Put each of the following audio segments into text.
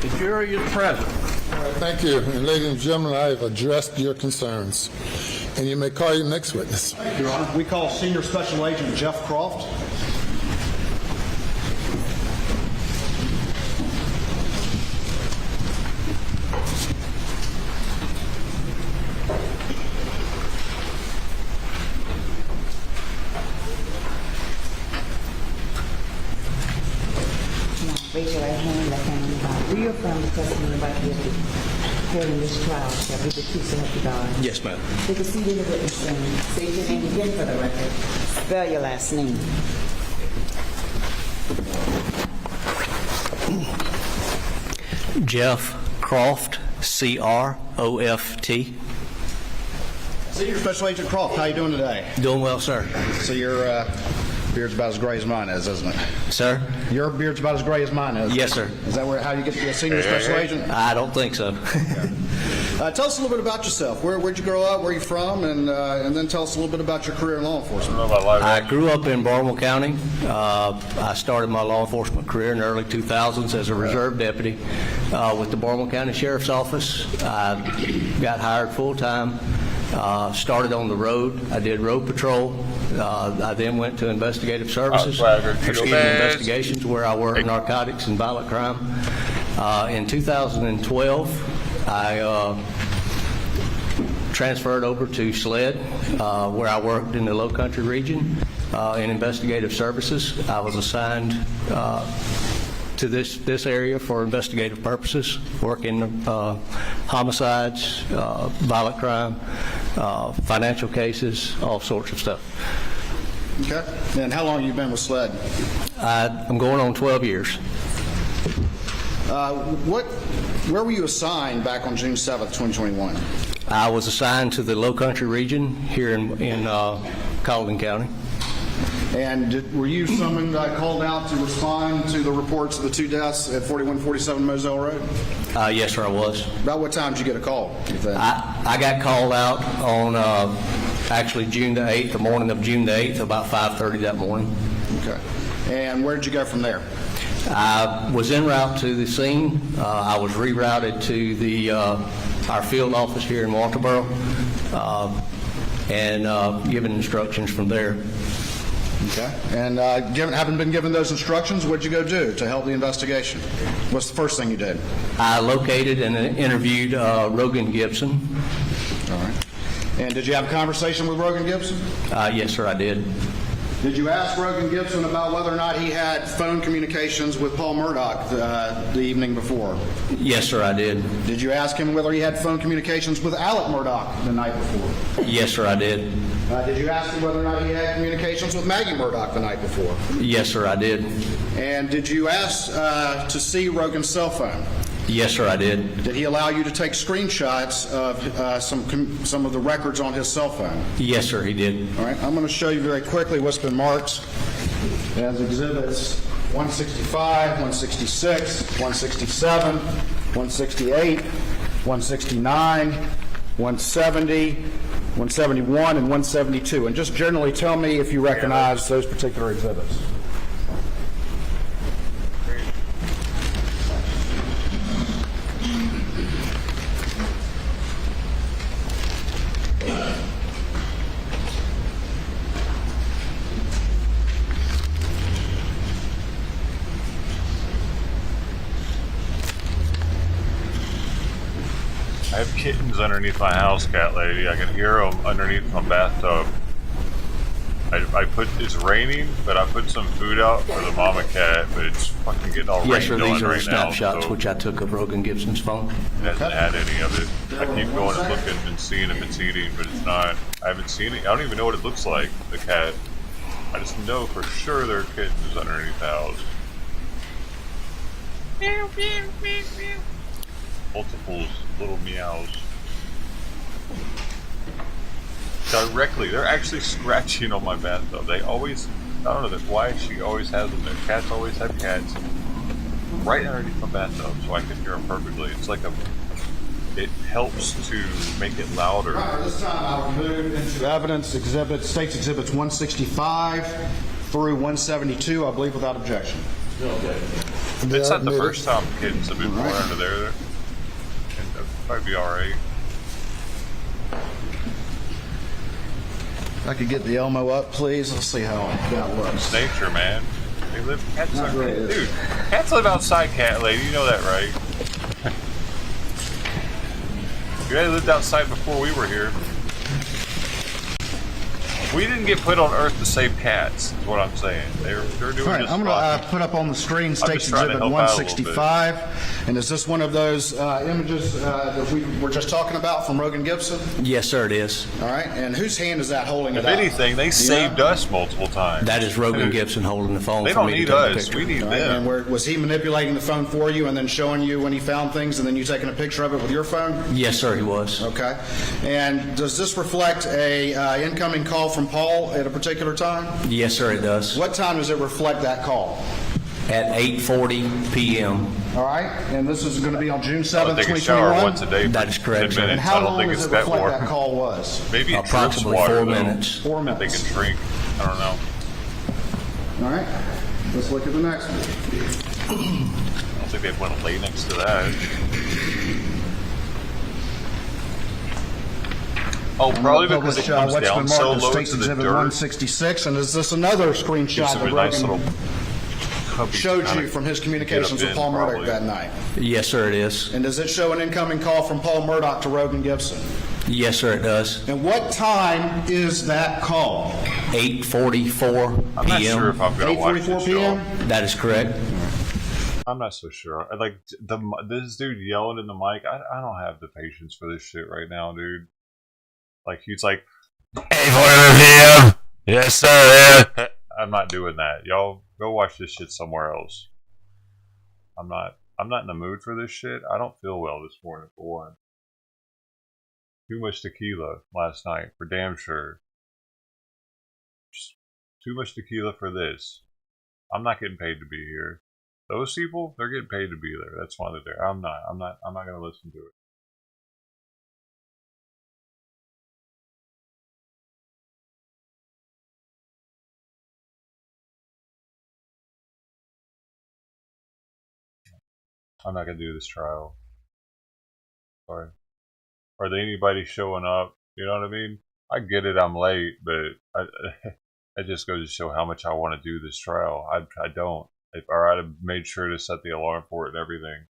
The jury is present. Thank you. And ladies and gentlemen, I have addressed your concerns. And you may call your next witness. Your Honor, we call Senior Special Agent Jeff Croft. Raise your right hand, left hand on the Bible. Do you affirm the testimony about to give heard in this trial shall be the truth so help you God? Yes, ma'am. Take a seat in the witness stand. State your name again for the record. Spell your last name. Jeff Croft, C-R-O-F-T. Senior Special Agent Croft, how you doing today? Doing well, sir. So your beard's about as gray as mine is, isn't it? Sir? Your beard's about as gray as mine is. Yes, sir. Is that how you get to be a Senior Special Agent? I don't think so. Tell us a little bit about yourself. Where'd you grow up? Where are you from? And then tell us a little bit about your career in law enforcement. I grew up in Barnwell County. I started my law enforcement career in the early 2000s as a reserve deputy with the Barnwell County Sheriff's Office. I got hired full-time, started on the road. I did road patrol. I then went to investigative services, investigations, where I worked narcotics and violent crime. In 2012, I transferred over to SLED, where I worked in the Low Country region in investigative services. I was assigned to this area for investigative purposes, working homicides, violent crime, financial cases, all sorts of stuff. Okay. And how long have you been with SLED? I'm going on 12 years. Where were you assigned back on June 7th, 2021? I was assigned to the Low Country region here in Colleton County. And were you summoned, called out to respond to the reports of the 2 deaths at 4147 Moselle Road? Yes, sir, I was. About what time did you get a call? I got called out on actually June the 8th, the morning of June the 8th, about 5:30 that morning. Okay. And where did you go from there? I was en route to the scene. I was rerouted to our field office here in Walterboro and given instructions from there. Okay. And having been given those instructions, what did you go do to help the investigation? What's the first thing you did? I located and interviewed Rogan Gibson. All right. And did you have a conversation with Rogan Gibson? Yes, sir, I did. Did you ask Rogan Gibson about whether or not he had phone communications with Paul Murdaugh the evening before? Yes, sir, I did. Did you ask him whether he had phone communications with Alex Murdaugh the night before? Yes, sir, I did. Did you ask him whether or not he had communications with Maggie Murdaugh the night before? Yes, sir, I did. And did you ask to see Rogan's cell phone? Yes, sir, I did. Did he allow you to take screenshots of some of the records on his cell phone? Yes, sir, he did. All right, I'm going to show you very quickly what's been marked as exhibits 165, 166, 167, 168, 169, 170, 171, and 172. And just generally tell me if you recognize those particular exhibits. I have kittens underneath my house, cat lady. I can hear them underneath my bathtub. It's raining, but I put some food out for the mama cat, but it's fucking getting all Yes, sir, rained on these are right now. snapshots So which I took of Rogan Gibson's phone. it hasn't had any of it. I keep going and looking and seeing if it's eating, but it's not. I haven't seen it. I don't even know what it looks like, the cat. I just know for sure there are kittens underneath the house. Multiple little meows. Directly, they're actually scratching on my bathtub. They always, I don't know that's why she always has them there. Cats always have cats right underneath my bathtub, so I can hear them perfectly. It's like it helps to make it louder. Right, this time I'll move into evidence exhibits, states exhibits 165 through 172, I believe, without objection. It's not the first time kittens have been born under there. And that'd probably be alright. If I could get the Elmo up, please. Let's see how that looks. It's nature, man. They live. Cats Not are, really, is it? dude. Cats live outside, cat lady. You know that, right? You guys lived outside before we were here. We didn't get put on Earth to save cats. Is what I'm saying. They're doing All right, just I'm going fine. to put up on the screen states just trying to exhibit help out a little bit. 165. And is this one of those images that we were just talking about from Rogan Gibson? Yes, sir, it is. All right, and whose hand is that holding If it up? anything, they saved us multiple times. That is Rogan Gibson holding the phone They for don't me need to take a us. picture. We need All right, and them. was he manipulating the phone for you and then showing you when he found things and then you taking a picture of it with your phone? Yes, sir, he was. Okay. And does this reflect a incoming call from Paul at a particular time? Yes, sir, it does. What time does it reflect that call? At 8:40 p.m. All right. And this is going to be on June I 7th, take a shower 2021? once a day. That for is correct, 10 sir. minutes. And how I don't long think does it's it that reflect warm. that call was? Maybe it Approximately drinks water, 4 though. minutes. 4 That they minutes. can drink. I don't know. All right. Let's look at the next one. I don't think they'd want to lay next to that. Oh, probably because it comes what's down been so marked as low States to the Exhibit dirt. 166, and is this another screenshot Gives that them a nice Rogan little cubby to showed kinda you from his get communications up with in, Paul Murdaugh probably. that night? Yes, sir, it is. And does it show an incoming call from Paul Murdaugh to Rogan Gibson? Yes, sir, it does. And what time is that call? 8:44 I'm not p.m. sure if I'm going to watch 8:44 this p.m.? show. That is correct. I'm not so sure. Like this dude yelling in the mic. I don't have the patience for this shit right now, dude. Like he's like, 8:44 p.m. Yes, sir. I'm not doing that. Y'all go watch this shit somewhere else. I'm not in the mood for this shit. I don't feel well this morning for one. Too much tequila last night for damn sure. Just too much tequila for this. I'm not getting paid to be here. Those people, they're getting paid to be there. That's why they're there. I'm not going to listen to it. I'm not going to do this trial. Sorry. Are there anybody showing up? You know what I mean? I get it, I'm late, but it just goes to show how much I want to do this trial. I don't. Or I'd have made sure to set the alarm for it and everything.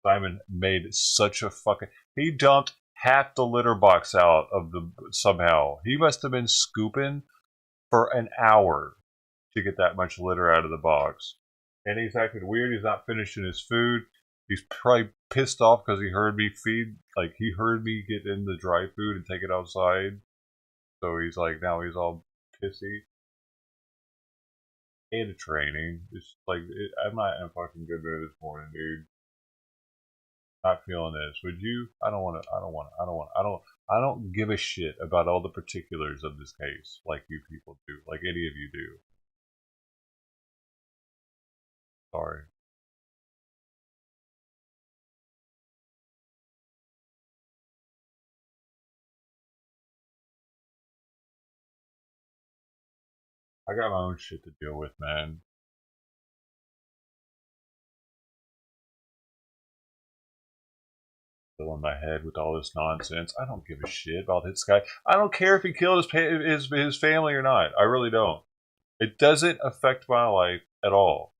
Simon made such a fucking... He dumped half the litter box out of the... Somehow. He must have been scooping for an hour to get that much litter out of the box. And he's acting weird. He's not finishing his food. He's probably pissed off because he heard me feed... Like, he heard me get in the dry food and take it outside. So he's like, now he's all pissy. and a training. It's like I'm not in a fucking good mood this morning, dude. Not feeling this. Would you? I don't give a shit about all the particulars of this case like you people do, like any of you do. Sorry. I got my own shit to deal with, man. Filling my head with all this nonsense. I don't give a shit about this guy. I don't care if he killed his family or not. I really don't. It doesn't affect my life at all.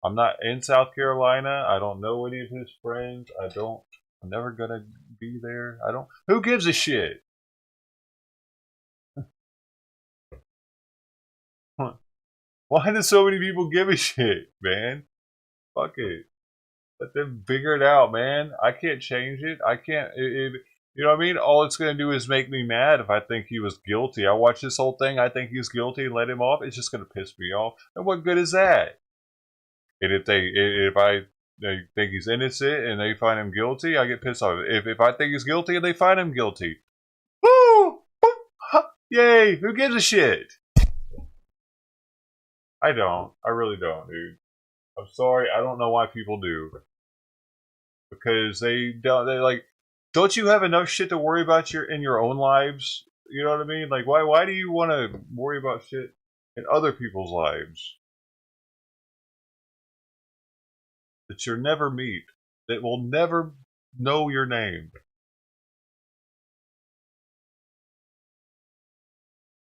I'm not in South Carolina. I don't know any of his friends. I'm never gonna be there. Who gives a shit? Why do so many people give a shit, man? Fuck it. Let them figure it out, man. I can't change it. I can't. You know what I mean? All it's going to do is make me mad if I think he was guilty. I watch this whole thing. I think he's guilty and let him off. It's just going to piss me off. And what good is that? And if I think he's innocent and they find him guilty, I get pissed off. If I think he's guilty and they find him guilty, woo! Yay! Who gives a shit? I don't. I really don't, dude. I'm sorry. I don't know why people do. Because they like. Don't you have enough shit to worry about in your own lives? You know what I mean? Like, why do you want to worry about shit in other people's lives that you'll never meet, that will never know your name?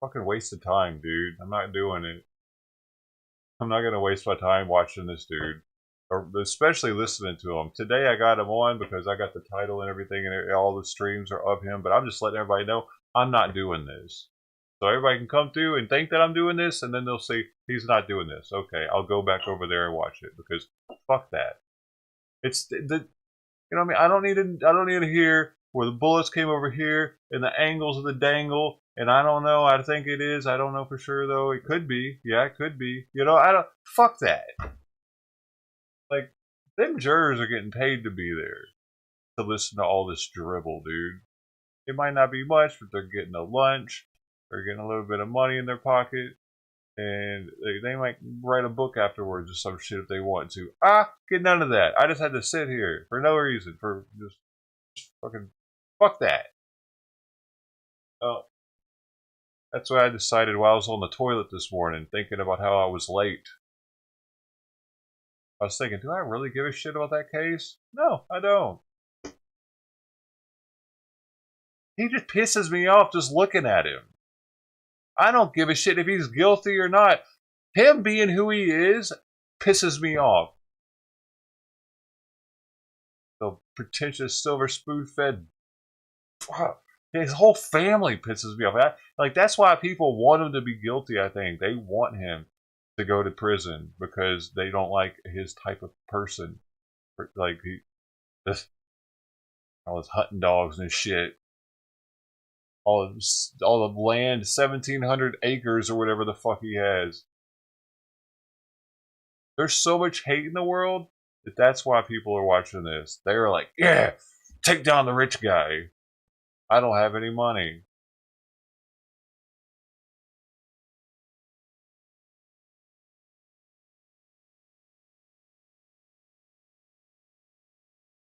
Fucking waste of time, dude. I'm not doing it. I'm not gonna waste my time watching this dude, or especially listening to him. Today I got him on because I got the title and everything, and all the streams are of him. But I'm just letting everybody know I'm not doing this. So everybody can come through and think that I'm doing this, and then they'll say he's not doing this. Okay, I'll go back over there and watch it because fuck that. It's you know what I mean. I don't need to hear where the bullets came over here and the angles of the dangle. And I don't know. I think it is. I don't know for sure though. It could be. Yeah, it could be. You know, I don't. Fuck that. Like, them jurors are getting paid to be there to listen to all this dribble, dude. It might not be much, but they're getting a lunch. They're getting a little bit of money in their pocket, and they might write a book afterwards or some shit if they want to. Get none of that. I just had to sit here for no reason, for just fucking fuck that. Oh. That's why I decided while I was on the toilet this morning, thinking about how I was late. I was thinking, do I really give a shit about that case? No, I don't. He just pisses me off just looking at him. I don't give a shit if he's guilty or not. Him being who he is pisses me off. The pretentious silver spoon-fed... His whole family pisses me off. Like, that's why people want him to be guilty, I think. They want him to go to prison because they don't like his type of person. Like, all his hunting dogs and shit. All the land, 1,700 acres or whatever the fuck he has. There's so much hate in the world that's why people are watching this. They're like, yeah, take down the rich guy. I don't have any money.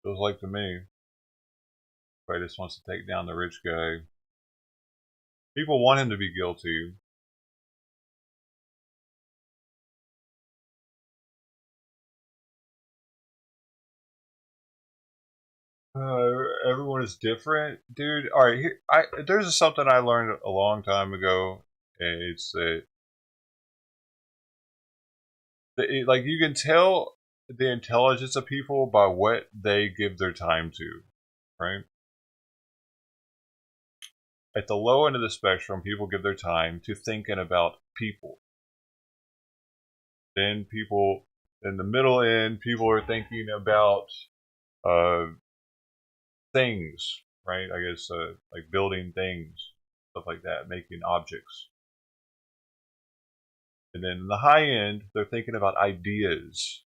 Feels like to me. Everybody just wants to take down the rich guy. People want him to be guilty. Everyone is different, dude. All right, there's something I learned a long time ago, and it's that like you can tell the intelligence of people by what they give their time to, right? At the low end of the spectrum, people give their time to thinking about people. Then people in the middle end, people are thinking about things, right? I guess like building things, stuff like that, making objects. And then in the high end, they're thinking about ideas,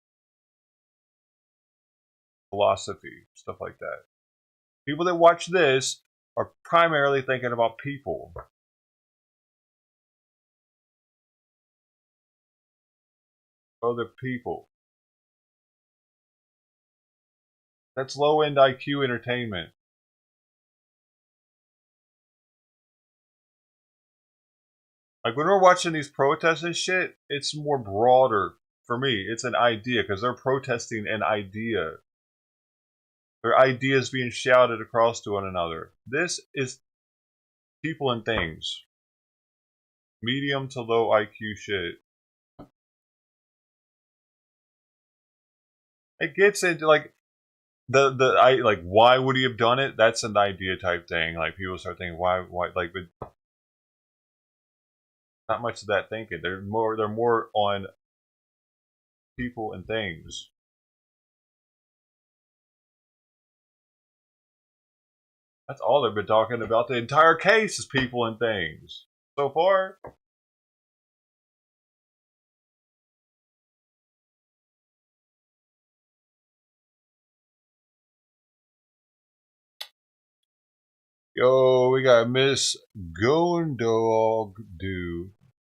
philosophy, stuff like that. People that watch this are primarily thinking about people. Other people. That's low-end IQ entertainment. Like when we're watching these protests and shit, it's more broader for me. It's an idea because they're protesting an idea. Their ideas being shouted across to one another. This is people and things. Medium to low IQ shit. It gets into like like why would he have done it? That's an idea type thing. Like people start thinking why like, but not much of that thinking. They're more on people and things. That's all they've been talking about. The entire case is people and things so far. Yo, we got Miss Gundogdu.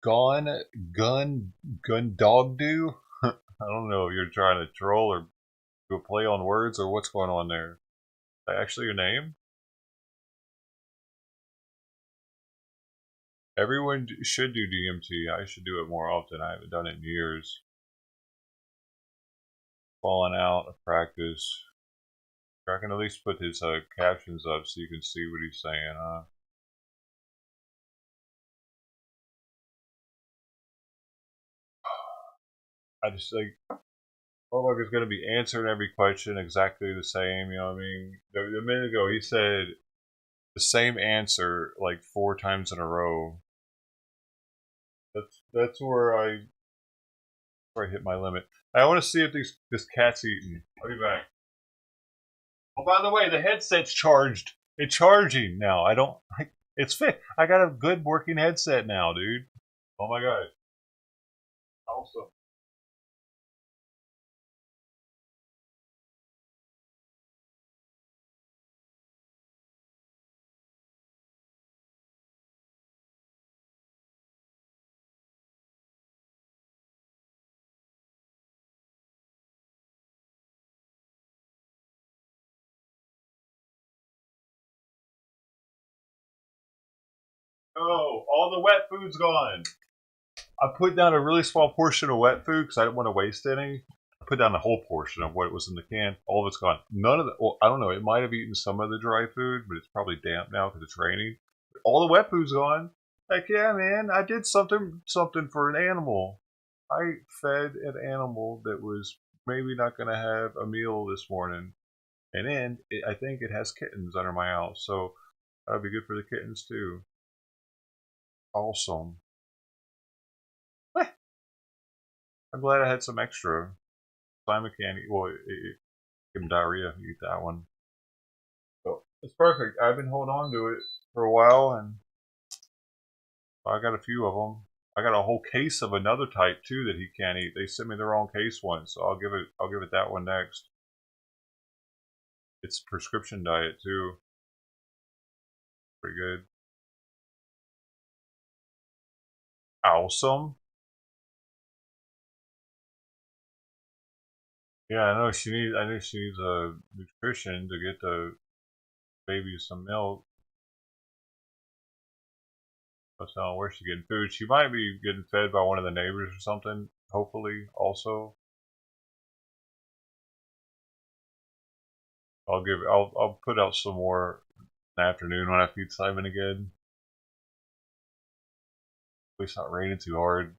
Gundogdu? I don't know if you're trying to troll or do a play on words or what's going on there. Is that actually your name? Everyone should do DMT. I should do it more often. I haven't done it in years. Falling out of practice. I can at least put his captions up so you can see what he's saying. I just think motherfucker's going to be answering every question exactly the same. You know what I mean? A minute ago he said the same answer like 4 times in a row. That's where I hit my limit. I want to see if this cat's eating. I'll be back. Oh, by the way, the headset's charged. It's charging now. It's fit. I got a good working headset now, dude. Oh my god. Awesome. Oh, all the wet food's gone. I put down a really small portion of wet food because I didn't want to waste any. I put down the whole portion of what was in the can. All of it's gone. None of the, well, I don't know. It might have eaten some of the dry food, but it's probably damp now because it's raining. All the wet food's gone. Heck yeah, man. I did something for an animal. I fed an animal that was maybe not going to have a meal this morning. And then I think it has kittens under my house. So that would be good for the kittens too. Awesome. I'm glad I had some extra. Simon can't eat. Well, give him diarrhea. Eat that one. So it's perfect. I've been holding on to it for a while, and I got a few of them. I got a whole case of another type too that he can't eat. They sent me the wrong case once, so I'll give it that one next. It's prescription diet too. Pretty good. Awesome. Yeah, I know she needs a nutrition to get the baby some milk. That's not where she's getting food. She might be getting fed by one of the neighbors or something, hopefully, also. I'll put out some more in the afternoon when I feed Simon again. At least not raining too hard.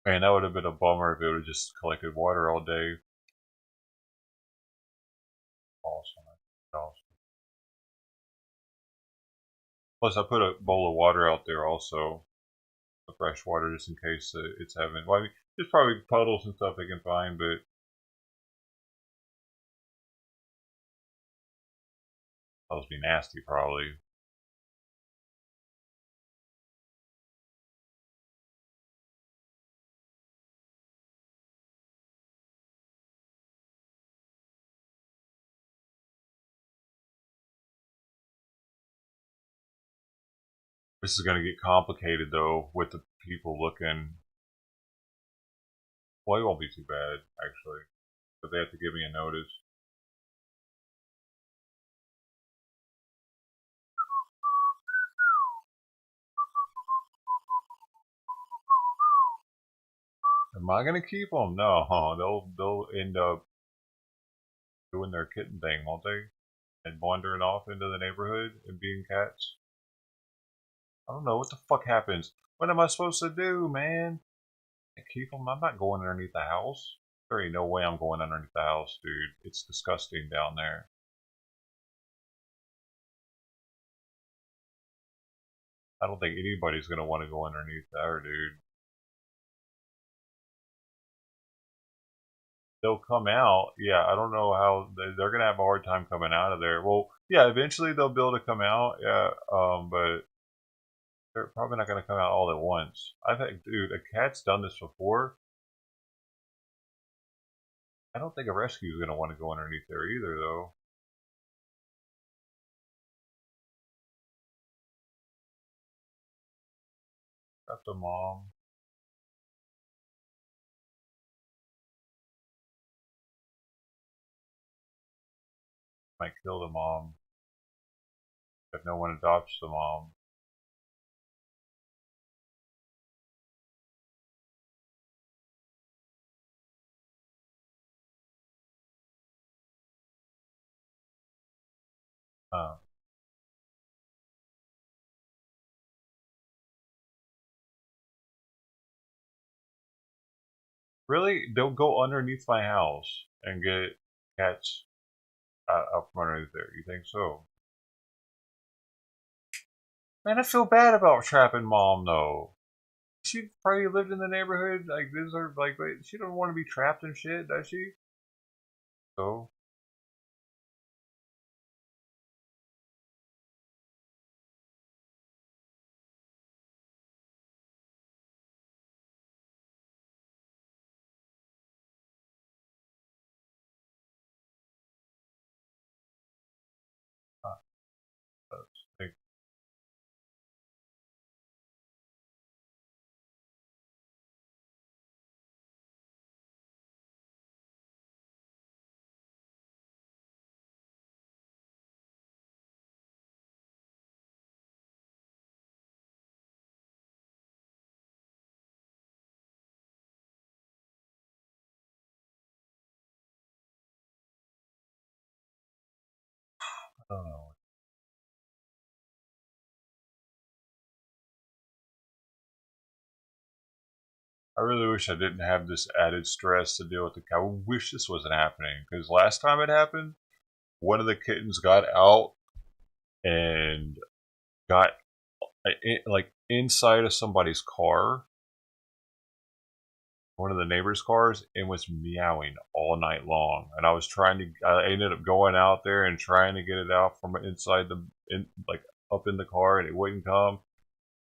Man, that would have been a bummer if it would have just collected water all day. Awesome. Plus, I put a bowl of water out there also. The fresh water just in case it's having. Well, I mean, there's probably puddles and stuff they can find, but That must be nasty, probably. This is going to get complicated, though, with the people looking. Well, it won't be too bad, actually. But they have to give me a notice. Am I going to keep them? No, they'll end up doing their kitten thing, won't they? And wandering off into the neighborhood and being cats. I don't know what the fuck happens. What am I supposed to do, man? I keep them? I'm not going underneath the house. There ain't no way I'm going underneath the house, dude. It's disgusting down there. I don't think anybody's gonna want to go underneath there, dude. They'll come out. Yeah, I don't know how they're gonna have a hard time coming out of there. Well, yeah, eventually they'll be able to come out. Yeah, but they're probably not gonna come out all at once. I think, dude, a cat's done this before. I don't think a rescue is gonna want to go underneath there either, though. Got the mom. Might kill the mom if no one adopts the mom. Uh, really? Don't go underneath my house and get cats up from underneath there. You think so? Man, I feel bad about trapping mom though. She probably lived in the neighborhood like this, or like she don't want to be trapped and shit, does she? So let's think. I don't know. I really wish I didn't have this added stress to deal with the cat. I wish this wasn't happening because last time it happened, one of the kittens got out and got like inside of somebody's car, one of the neighbors' cars, and was meowing all night long. And I ended up going out there and trying to get it out from inside like up in the car, and it wouldn't come.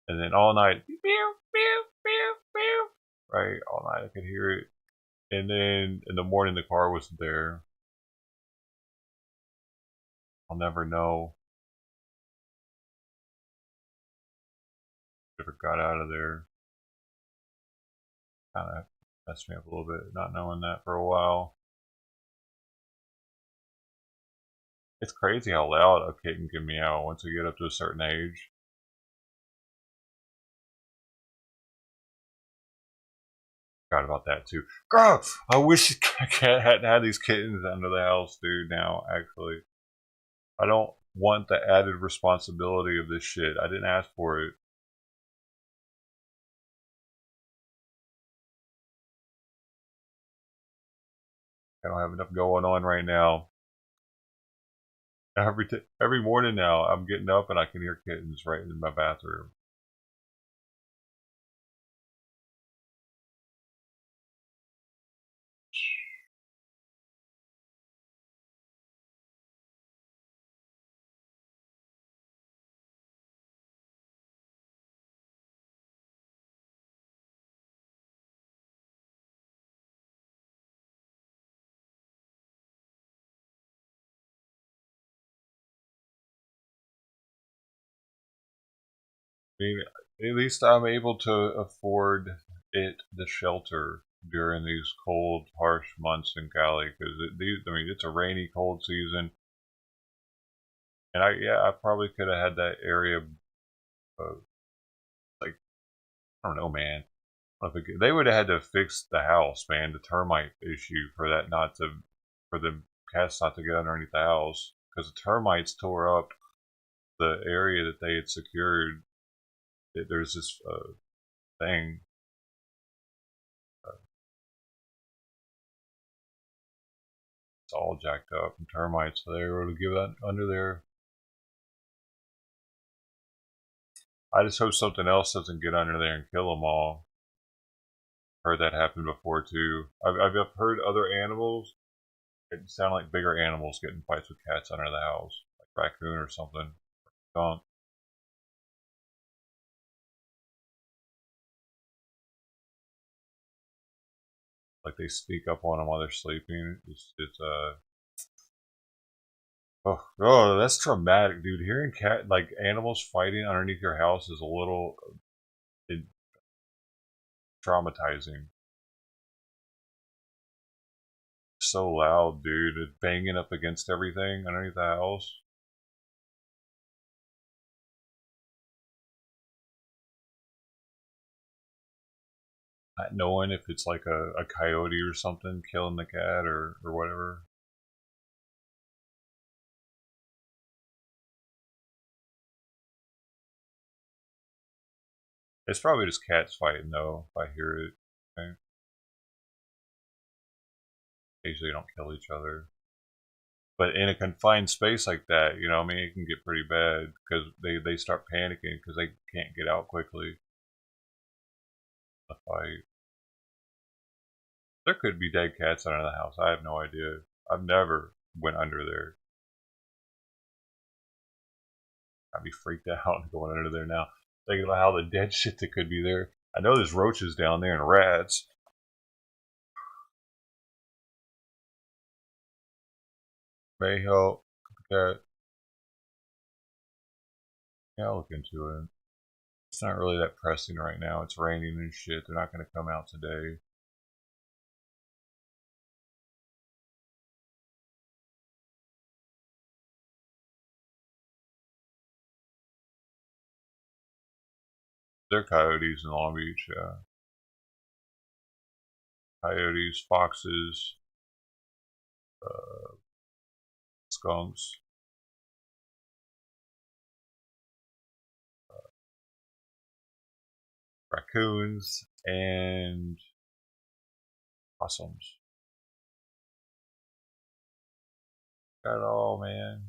And then all night, meow, meow, meow, meow, right? All night I could hear it. And then in the morning, the car wasn't there. I'll never know. Never got out of there. Kind of messed me up a little bit, not knowing that for a while. It's crazy how loud a kitten can meow once you get up to a certain age. Forgot about that too. Girl, I wish a cat hadn't had these kittens under the house, dude. Now, actually, I don't want the added responsibility of this shit. I didn't ask for it. I don't have enough going on right now. Every morning now, I'm getting up and I can hear kittens right in my bathroom. mean, at least I'm able to afford the shelter during these cold, harsh months in Cali, because I mean, it's a rainy, cold season, and I probably could have had that area, like, I don't know, man. They would have had to fix the house, man, the termite issue for the cats not to get underneath the house, because the termites tore up the area that they had secured. There's this thing. It's all jacked up from termites, so they were able to give that under there. I just hope something else doesn't get under there and kill them all. Heard that happen before too. I've heard other animals. It sound like bigger animals getting fights with cats under the house, like raccoon or something. Skunk. Like they sneak up on them while they're sleeping. Oh, that's traumatic, dude. Hearing animals fighting underneath your house is a little traumatizing. So loud, dude. It's banging up against everything underneath the house. Not knowing if it's like a coyote or something killing the cat or whatever. It's probably just cats fighting though, if I hear it. Okay. They usually don't kill each other. But in a confined space like that, you know, I mean, it can get pretty bad because they start panicking because they can't get out quickly. A fight. There could be dead cats under the house. I have no idea. I've never went under there. I'd be freaked out going under there now. Thinking about how the dead shit that could be there. I know there's roaches down there and rats. May help. Cat. Yeah, I'll look into it. It's not really that pressing right now. It's raining and shit. They're not going to come out today. They're coyotes in Long Beach, yeah. Coyotes, foxes, skunks, raccoons, and possums. Got it all, man.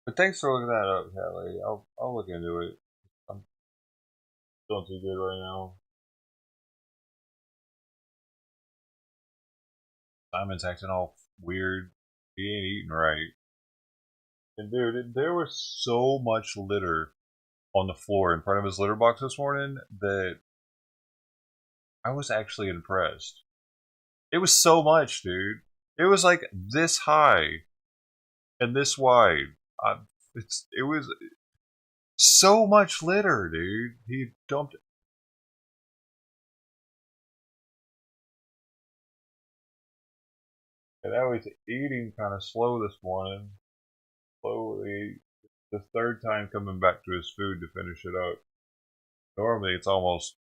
But thanks for looking that up, Callie. I'll look into it. I'm feeling too good right now. Simon's acting all weird. He ain't eating right. And dude, there was so much litter on the floor in front of his litter box this morning that I was actually impressed. It was so much, dude. It was like this high and this wide. It was so much litter, dude. He dumped. And I was eating kind of slow this morning. Slowly. The third time coming back to his food to finish it up. Normally it's almost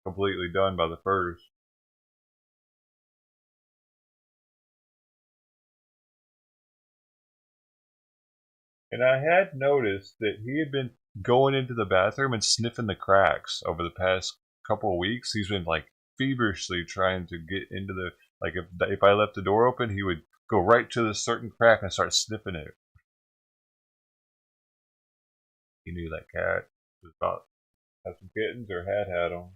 completely done by the first. And I had noticed that he had been going into the bathroom and sniffing the cracks over the past couple of weeks. He's been like feverishly trying to get into the, like if I left the door open, he would go right to this certain crack and start sniffing it. He knew that cat was about to have some kittens or had them.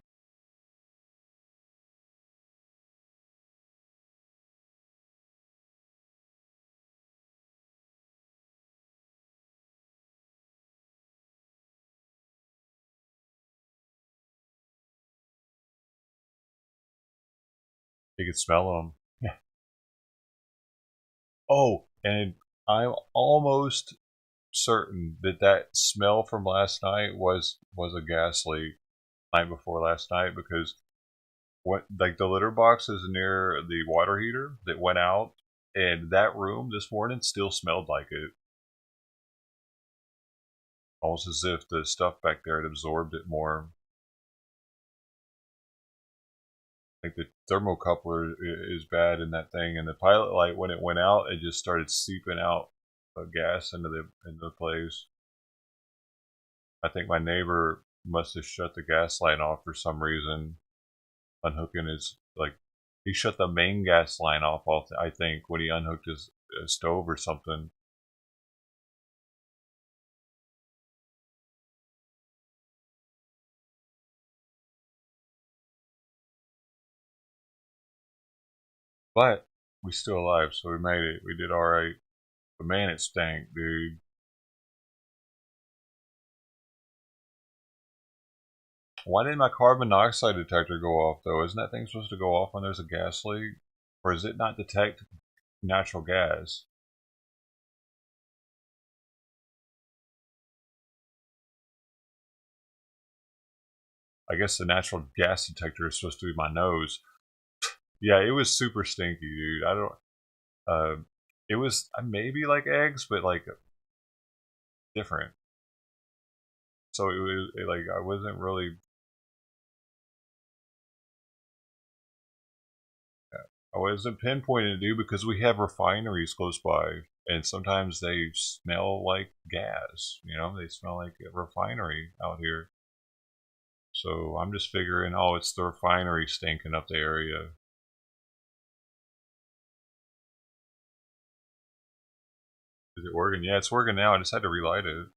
You could smell them. Yeah. Oh, and I'm almost certain that that smell from last night was a gas leak night before last night, because what, like, the litter box is near the water heater that went out, and that room this morning still smelled like it, almost as if the stuff back there had absorbed it more. Like the thermocoupler is bad in that thing, and the pilot light, when it went out, it just started seeping out gas into the place. I think my neighbor must have shut the gas line off for some reason, unhooking his, like, he shut the main gas line off, I think, when he unhooked his stove or something. But we still alive, so we made it. We did all right. But man, it stank, dude. Why didn't my carbon monoxide detector go off, though? Isn't that thing supposed to go off when there's a gas leak? Or does it not detect natural gas? I guess the natural gas detector is supposed to be my nose. Yeah, it was super stinky, dude. I don't. It was maybe like eggs, but like different. So it was like I wasn't really. I wasn't pinpointing it, dude, because we have refineries close by, and sometimes they smell like gas. You know, they smell like a refinery out here. So I'm just figuring, oh, it's the refinery stinking up the area. Is it working? Yeah, it's working now. I just had to relight it.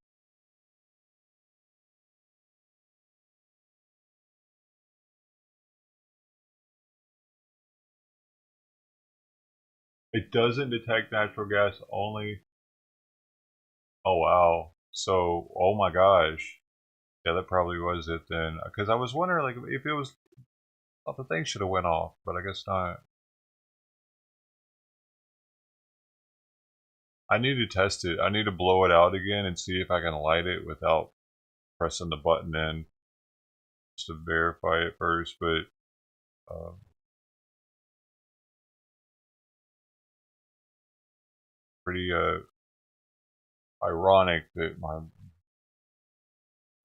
It doesn't detect natural gas only. Oh, wow. So, oh my gosh. Yeah, that probably was it then. Because I was wondering, like, if it was, I thought the thing should have went off, but I guess not. I need to test it. I need to blow it out again and see if I can light it without pressing the button in, just to verify it first. But pretty ironic that my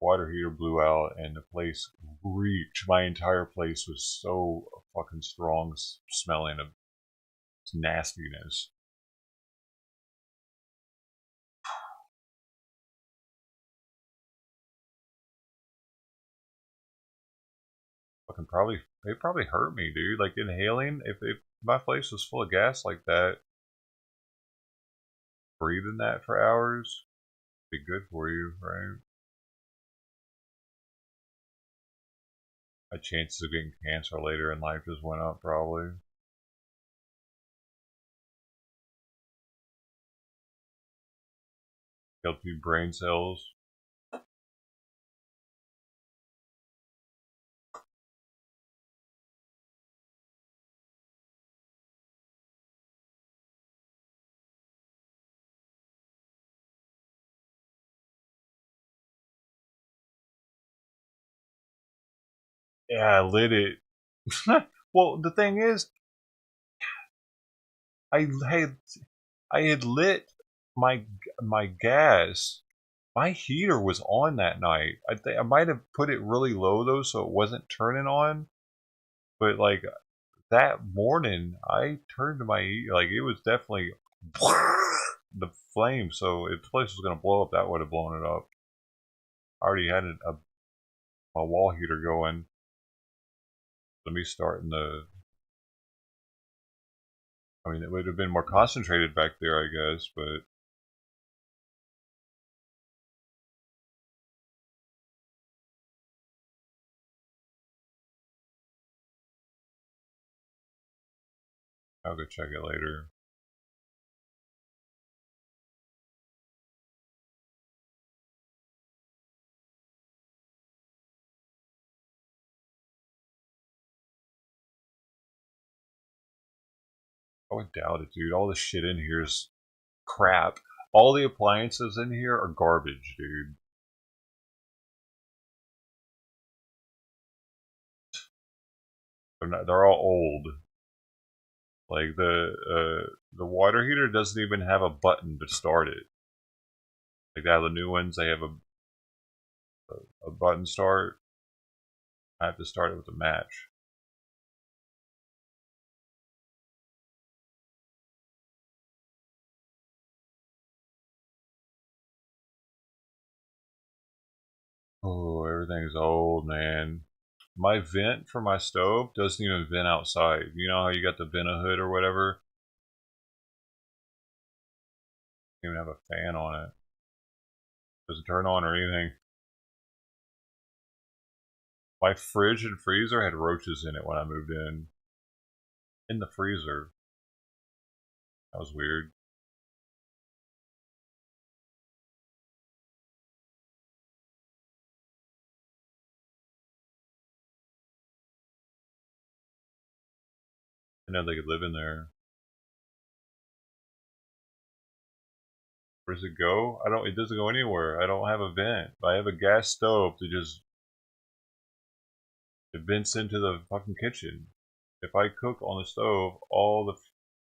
water heater blew out and the place reeked. My entire place was so fucking strong smelling of nastiness. Fucking probably, it probably hurt me, dude. Like inhaling, if my place was full of gas like that, breathing that for hours, be good for you, right? My chances of getting cancer later in life just went up, probably. Killed 2 brain cells. Yeah, I lit it. Well, the thing is, I had lit my gas. My heater was on that night. I think I might have put it really low though, so it wasn't turning on. But like that morning, I turned my like it was definitely the flame. So if the place was gonna blow up, that would have blown it up. I already had a wall heater going. Let me start in the. I mean, it would have been more concentrated back there, I guess, but I'll go check it later. I would doubt it, dude. All this shit in here is crap. All the appliances in here are garbage, dude. They're all old. Like the water heater doesn't even have a button to start it. Like now the new ones, they have a button start. I have to start it with a match. Oh, everything's old, man. My vent for my stove doesn't even vent outside. You know how you got the vent-a-hood or whatever? Don't even have a fan on it. Doesn't turn on or anything. My fridge and freezer had roaches in it when I moved in. In the freezer. That was weird. I know they could live in there. Where does it go? It doesn't go anywhere. I don't have a vent. I have a gas stove that just, it vents into the fucking kitchen. If I cook on the stove,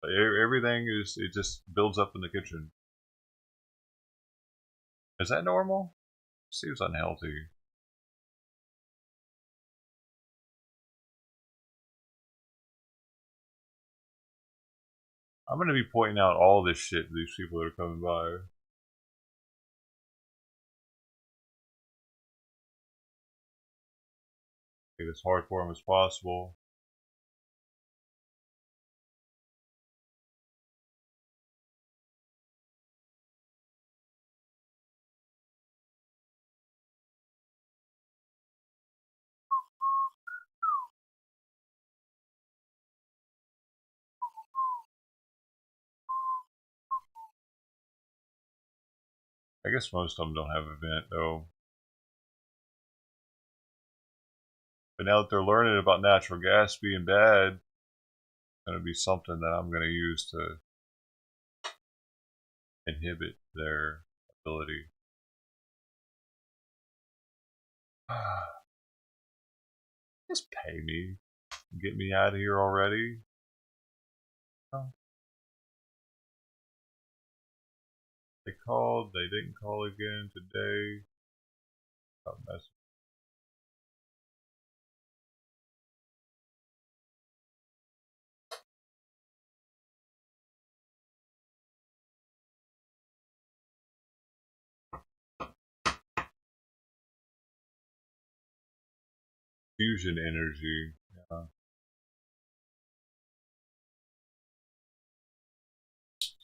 everything it just builds up in the kitchen. Is that normal? Seems unhealthy. I'm gonna be pointing out all this shit to these people that are coming by. Make it as hard for them as possible. I guess most of them don't have a vent though. But now that they're learning about natural gas being bad, it's going to be something that I'm going to use to inhibit their ability. Just pay me. Get me out of here already. Oh. They called, they didn't call again today. Oh, message. Fusion energy. Yeah.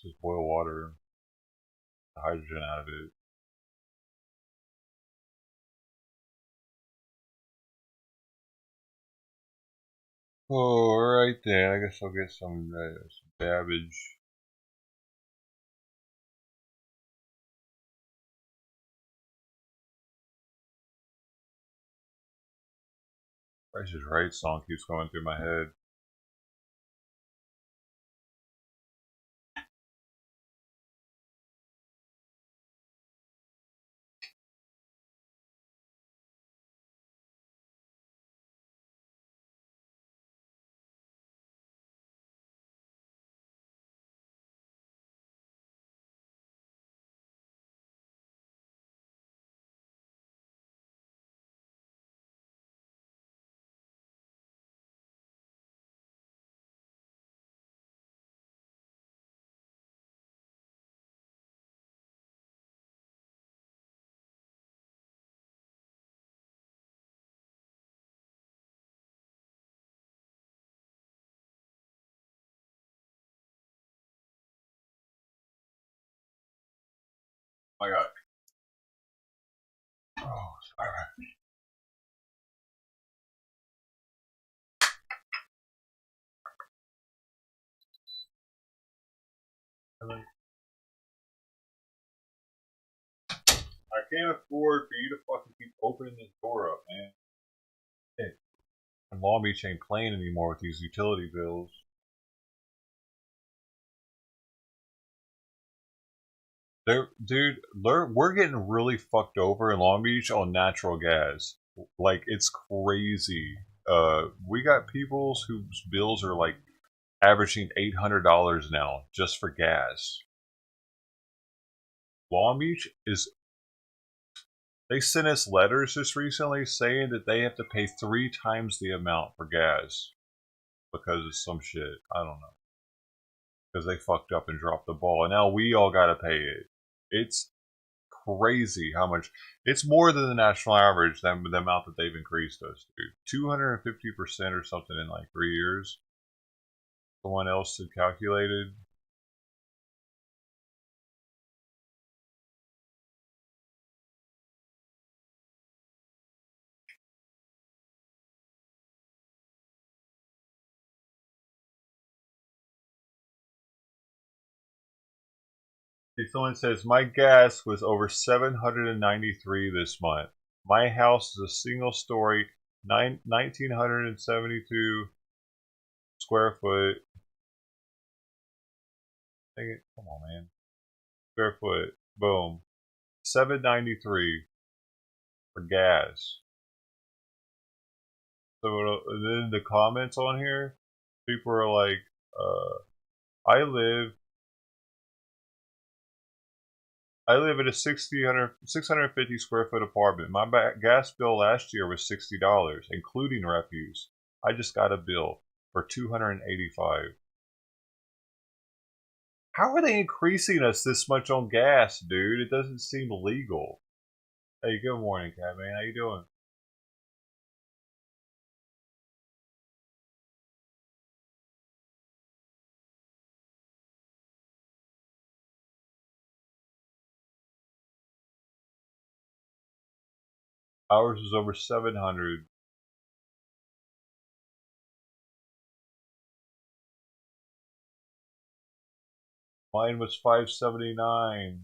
Just boil water, the hydrogen out of it. Oh, alright then. I guess I'll get some cabbage. Price is Right song keeps going through my head. Oh my god. Oh, sorry. I can't afford for you to fucking keep opening this door up, man. Hey, and Long Beach ain't playing anymore with these utility bills. Dude, we're getting really fucked over in Long Beach on natural gas. Like, it's crazy. We got people whose bills are like averaging $800 now just for gas. Long Beach is. They sent us letters just recently saying that they have to pay 3 times the amount for gas because of some shit. I don't know. Because they fucked up and dropped the ball, and now we all gotta pay it. It's crazy how much. It's more than the national average, the amount that they've increased us to. 250% or something in like 3 years. Someone else had calculated. Someone says, my gas was over 793 this month. My house is a single story, 1,972 square foot. Dang it, come on, man. Square foot. Boom. 793 for gas. So then the comments on here, people are like, I live in a 650 square foot apartment. My gas bill last year was $60, including refuse. I just got a bill for $285. How are they increasing us this much on gas, dude? It doesn't seem legal. Hey, good morning, Catman. How you doing? Ours was over 700. Mine was 579.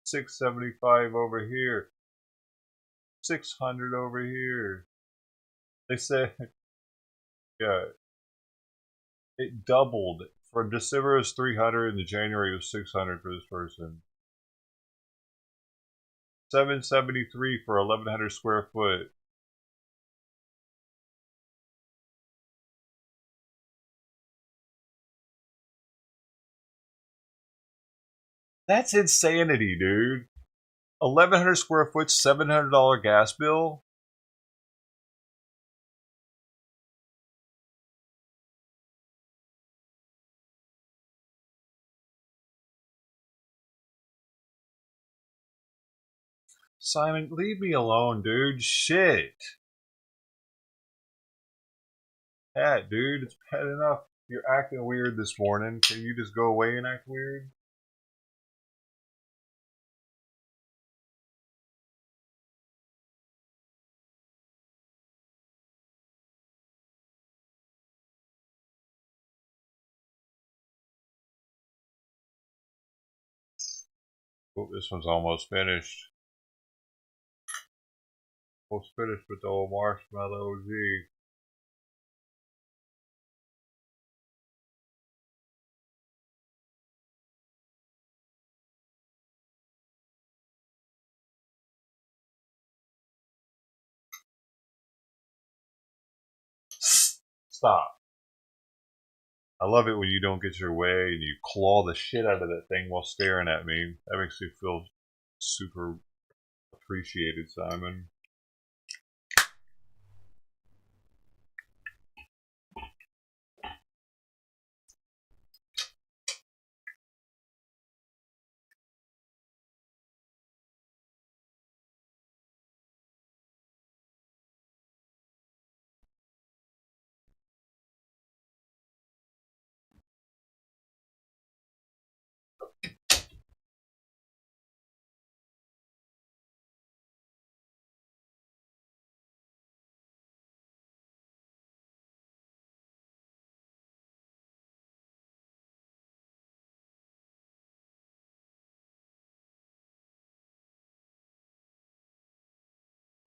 675 over here. 600 over here. They said, yeah, it doubled. From December it was 300 and the January it was 600 for this person. 773 for 1,100 square foot. That's insanity, dude. 1,100 square foot, $700 gas bill. Simon, leave me alone, dude. Shit. Pat, dude, it's bad enough. You're acting weird this morning. Can you just go away and act weird? Oh, this one's almost finished. Almost finished with the old marshmallow OG. Stop. I love it when you don't get your way and you claw the shit out of that thing while staring at me. That makes me feel super appreciated, Simon.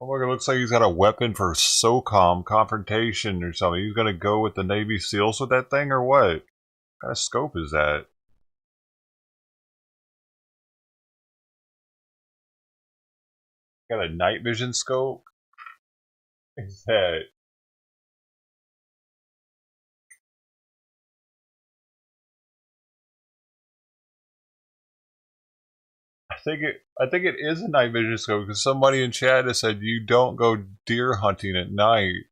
Oh my god, looks like he's got a weapon for SOCOM confrontation or something. He's gonna go with the Navy SEALs with that thing or what? What kind of scope is that? Got a night vision scope? What is that? I think it is a night vision scope because somebody in chat has said you don't go deer hunting at night.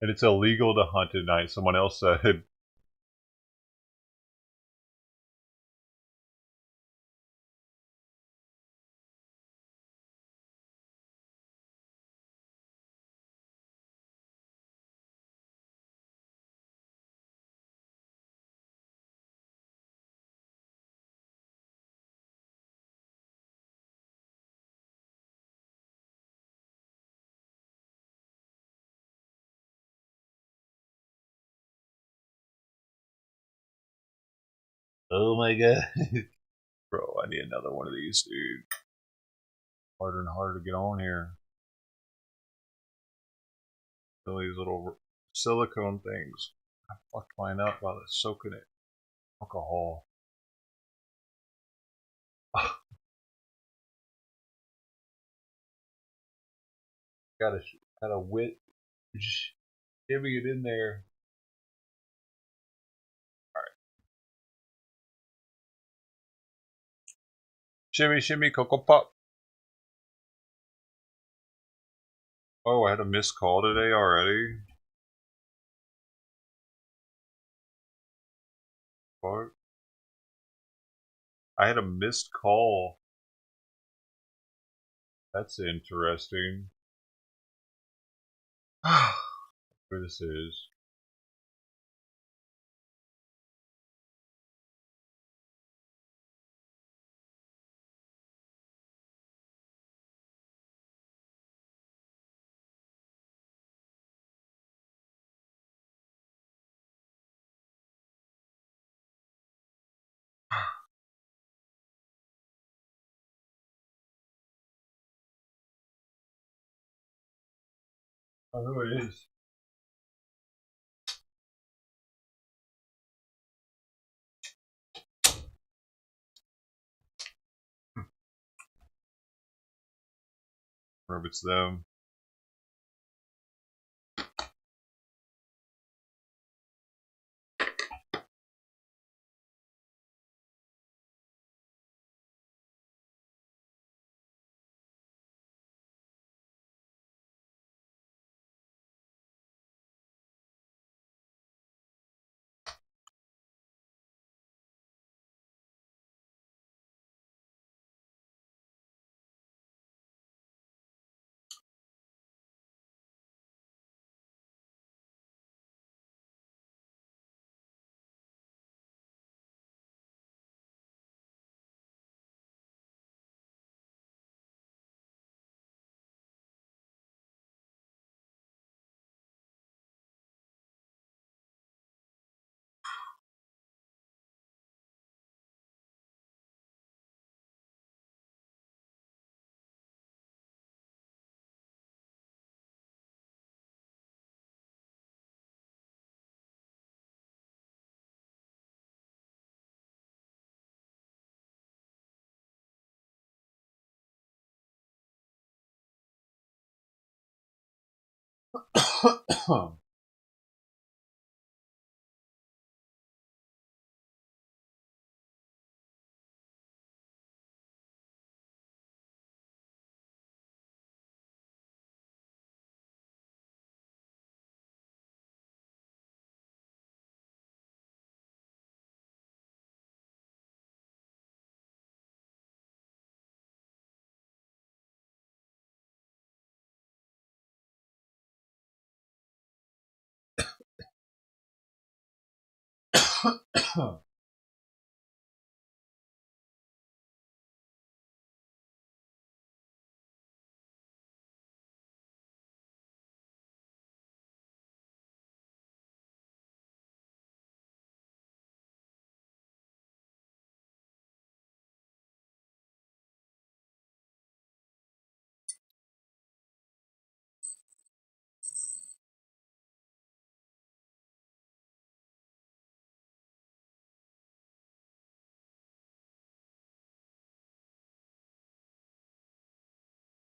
And it's illegal to hunt at night, someone else said. Oh my god. Bro, I need another one of these, dude. Harder and harder to get on here. All these little silicone things. I fucked mine up while it's soaking it. Alcohol. Gotta wit. Shimmy it in there. Alright. Shimmy, shimmy, Cocoa Pop. Oh, I had a missed call today already. What? I had a missed call. That's interesting. Where this is. Oh, who it is? Or if it's them.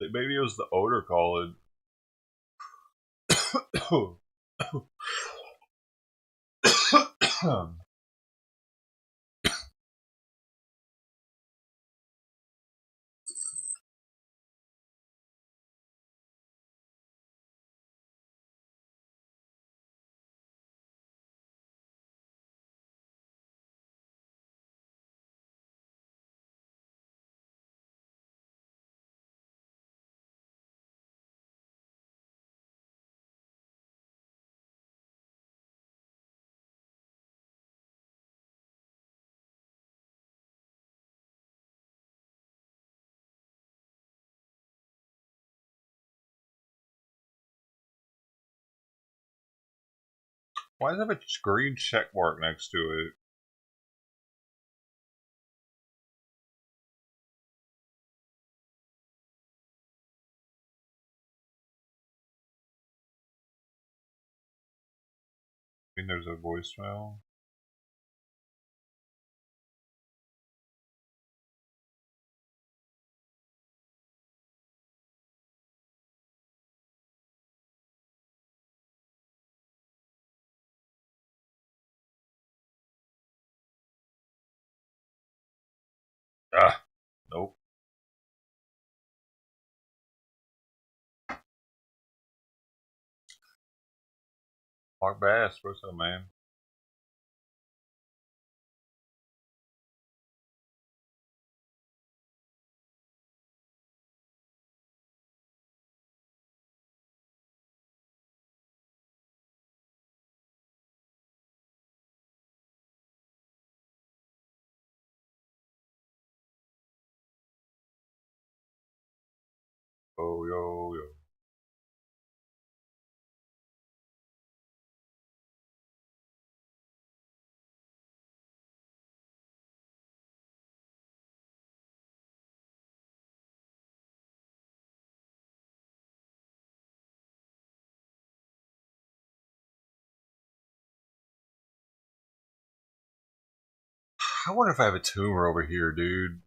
Maybe it was the odor calling. Why does it have a green check mark next to it? I mean, there's a voicemail. Ah, nope. Mark Bass, what's up, man? Oh, yo, yo. I wonder if I have a tumor over here, dude.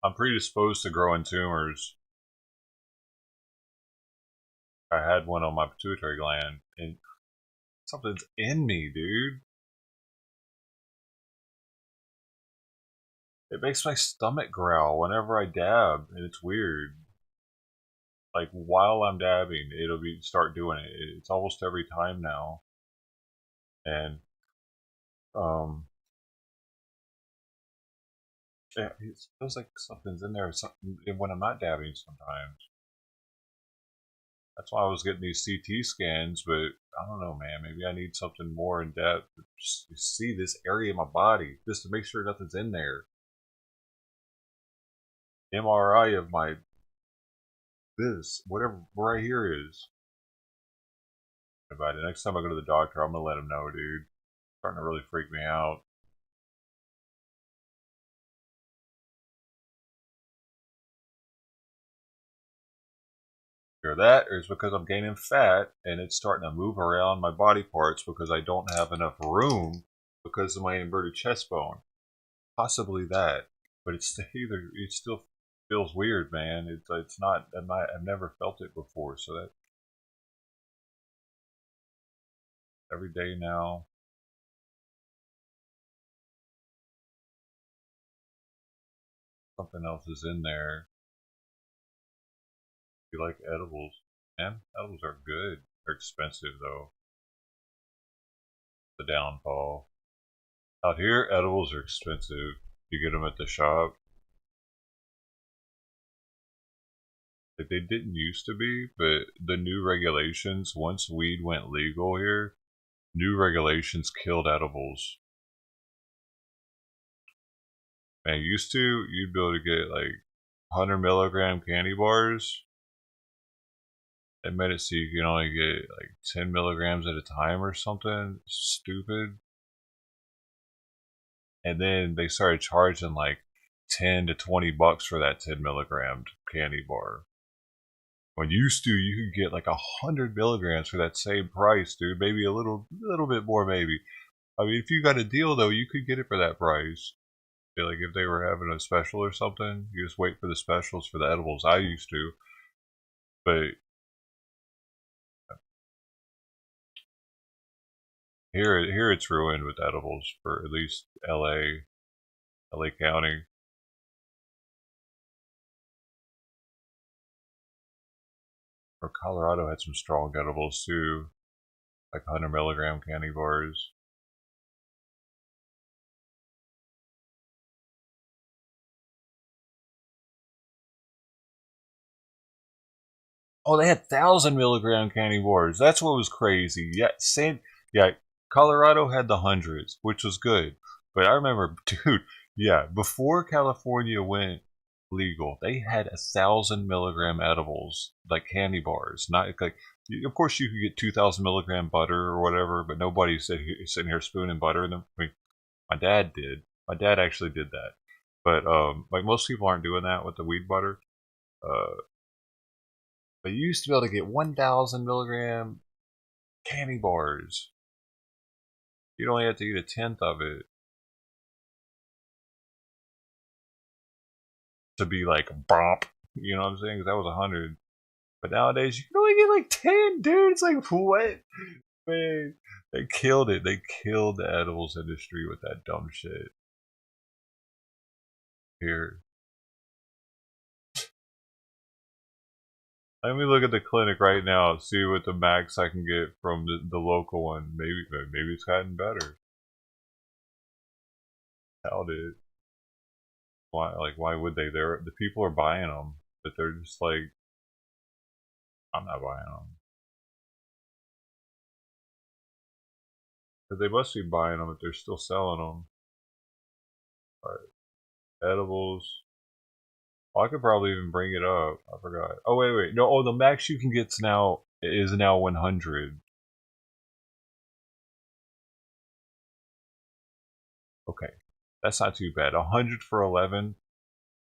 I'm predisposed to growing tumors. I had one on my pituitary gland, and something's in me, dude. It makes my stomach growl whenever I dab, and it's weird. Like, while I'm dabbing, it'll start doing it. It's almost every time now. And, yeah, it feels like something's in there when I'm not dabbing sometimes. That's why I was getting these CT scans, but I don't know, man. Maybe I need something more in depth to see this area of my body, just to make sure nothing's in there. MRI of this, whatever right here is. About it. Next time I go to the doctor, I'm gonna let him know, dude. It's starting to really freak me out. Either that, or it's because I'm gaining fat and it's starting to move around my body parts because I don't have enough room because of my inverted chest bone. Possibly that, but it still feels weird, man. It's not. I've never felt it before, so that every day now. Something else is in there. You like edibles? Man, edibles are good. They're expensive though. The downfall. Out here, edibles are expensive. You get them at the shop. Like, they didn't used to be, but the new regulations, once weed went legal here, new regulations killed edibles. Man, used to, you'd be able to get like 100 milligram candy bars. They made it so you can only get like 10 milligrams at a time or something stupid. And then they started charging like 10 to 20 bucks for that 10 milligram candy bar. When used to, you could get like 100 milligrams for that same price, dude. Maybe a little bit more, maybe. I mean, if you got a deal though, you could get it for that price. Like if they were having a special or something, you just wait for the specials for the edibles. I used to, but here it's ruined with edibles for at least LA County. Or Colorado had some strong edibles too, like 100 milligram candy bars. Oh, they had 1,000 milligram candy bars. That's what was crazy. Yeah, same. Yeah, Colorado had the hundreds, which was good. But I remember, dude. Yeah, before California went legal, they had 1,000 milligram edibles, like candy bars. Not like, of course, you could get 2,000 milligram butter or whatever, but nobody's sitting here spooning butter in them. I mean, my dad did. My dad actually did that. But like most people aren't doing that with the weed butter. But you used to be able to get 1,000 milligram candy bars. You'd only have to eat a tenth of it to be like bump. You know what I'm saying? Because that was 100. But nowadays you can only get like 10, dude. It's like, what? Man, they killed it. They killed the edibles industry with that dumb shit. Here. Let me look at the clinic right now, see what the max I can get from the local one. Maybe it's gotten better. Doubt it. Why would they? The people are buying them, but they're just like, I'm not buying them. But they must be buying them if they're still selling them. Alright. Edibles. Oh, I could probably even bring it up. I forgot. Oh, wait. No, the max you can get now is now 100. Okay. That's not too bad. 100 for 11.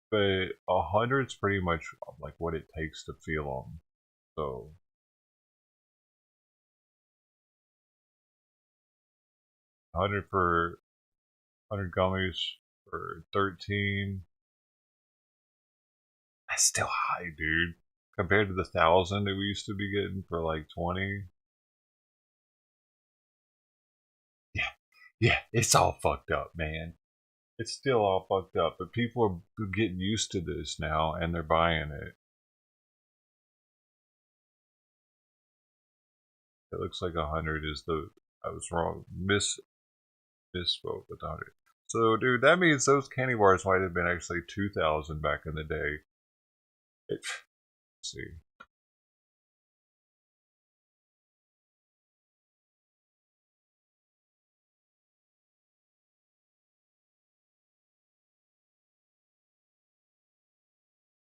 But 100 is pretty much like what it takes to feel them. So 100 for 100 gummies for 13. That's still high, dude. Compared to the 1,000 that we used to be getting for like 20. Yeah, it's all fucked up, man. It's still all fucked up, but people are getting used to this now and they're buying it. It looks like 100 is I was wrong. Misspoke with 100. So, dude, that means those candy bars might have been actually 2,000 back in the day. Let's see.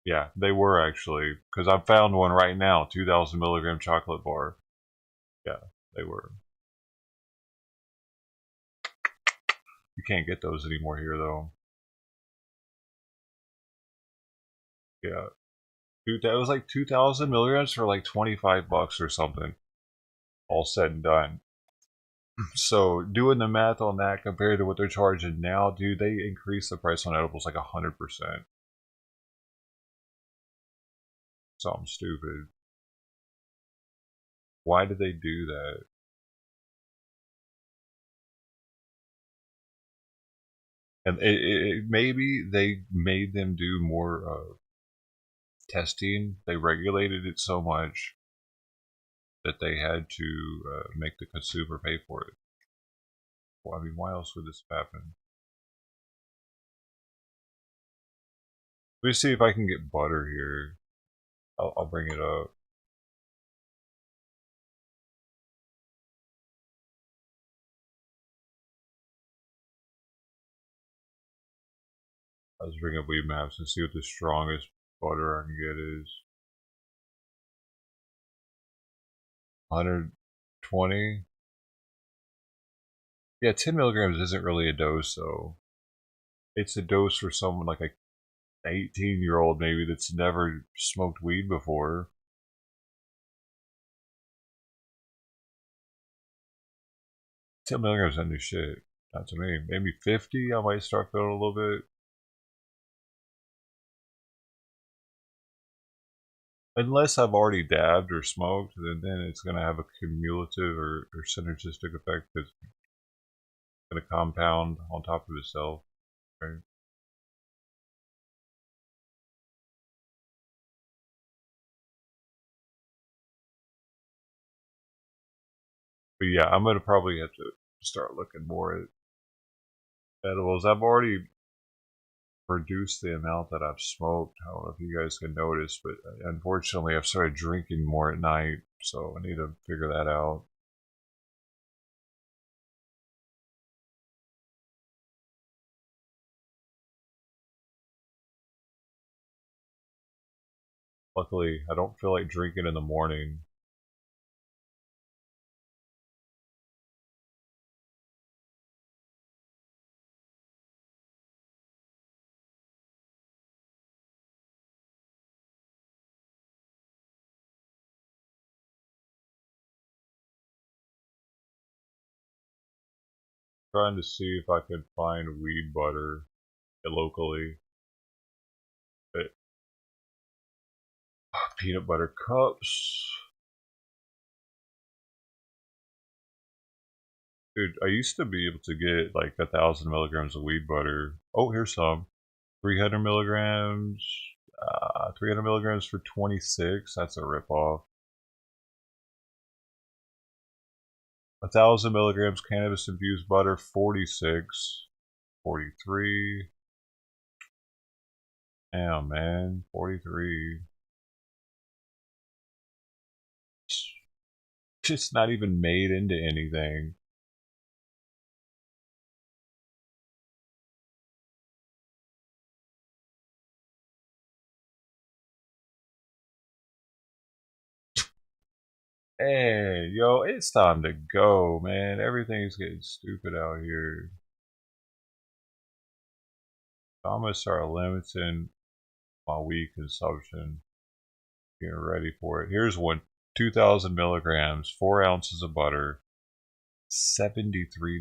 Yeah, they were actually, because I found one right now, 2,000 milligram chocolate bar. Yeah, they were. You can't get those anymore here, though. Yeah. Dude, that was like 2,000 milligrams for like 25 bucks or something. All said and done. So, doing the math on that compared to what they're charging now, dude, they increased the price on edibles like 100%. Something stupid. Why did they do that? And maybe they made them do more testing. They regulated it so much that they had to make the consumer pay for it. Well, I mean, why else would this happen? Let me see if I can get butter here. I'll bring it up. Let's bring up weed maps and see what the strongest butter I can get is. 120. Yeah, 10 milligrams isn't really a dose, though. It's a dose for someone like an 18-year-old maybe that's never smoked weed before. $10 milligrams isn't new shit. Not to me. Maybe 50, I might start feeling a little bit. unless I've already dabbed or smoked, then it's going to have a cumulative or synergistic effect that's going to compound on top of itself, right? But yeah, I'm going to probably have to start looking more at edibles. I've already reduced the amount that I've smoked. I don't know if you guys can notice, but unfortunately I've started drinking more at night, so I need to figure that out. Luckily, I don't feel like drinking in the morning. Trying to see if I can find weed butter locally. But peanut butter cups. Dude, I used to be able to get like 1,000 milligrams of weed butter. Oh, here's some. 300 milligrams. 300 milligrams for 26. That's a ripoff. 1,000 milligrams cannabis infused butter, 46. 43. Damn, man. 43. It's not even made into anything. Hey, yo, it's time to go, man. Everything's getting stupid out here. I'm gonna start limiting my weed consumption. Getting ready for it. Here's one: 2,000 milligrams, 4 ounces of butter, $73.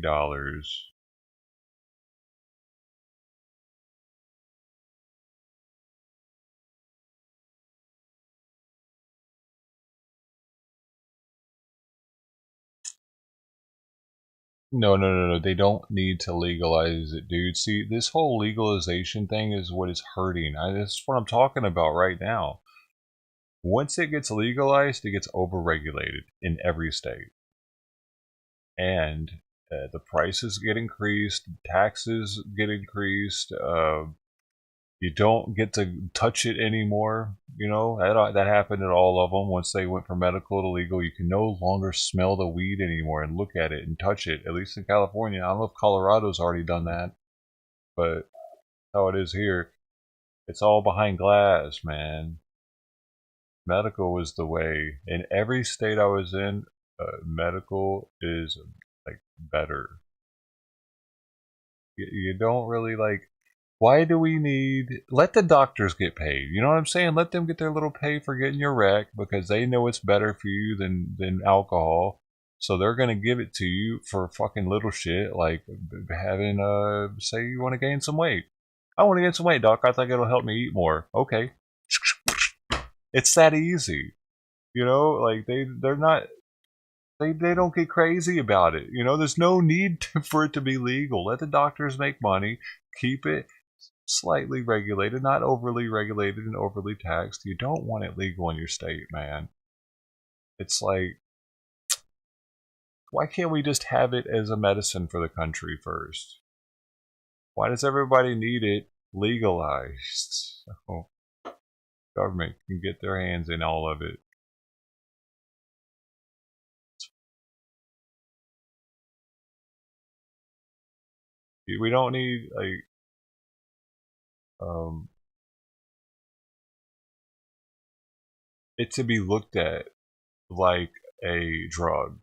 No, no, no, no. They don't need to legalize it, dude. See, this whole legalization thing is what is hurting. That's what I'm talking about right now. Once it gets legalized, it gets overregulated in every state. And the prices get increased, taxes get increased. You don't get to touch it anymore. You know, that happened at all of them. Once they went from medical to legal, you can no longer smell the weed anymore and look at it and touch it, at least in California. I don't know if Colorado's already done that, but how it is here, it's all behind glass, man. Medical was the way. In every state I was in, medical is like better. You don't really like. Why do we need? Let the doctors get paid. You know what I'm saying? Let them get their little pay for getting your rec because they know it's better for you than alcohol. So they're gonna give it to you for fucking little shit like having say you want to gain some weight. I want to gain some weight, doc. I think it'll help me eat more. Okay, it's that easy. You know, like they're not. They don't get crazy about it. You know, there's no need for it to be legal. Let the doctors make money. Keep it slightly regulated, not overly regulated and overly taxed. You don't want it legal in your state, man. It's like, why can't we just have it as a medicine for the country first? Why does everybody need it legalized? So government can get their hands in all of it. We don't need like it to be looked at like a drug,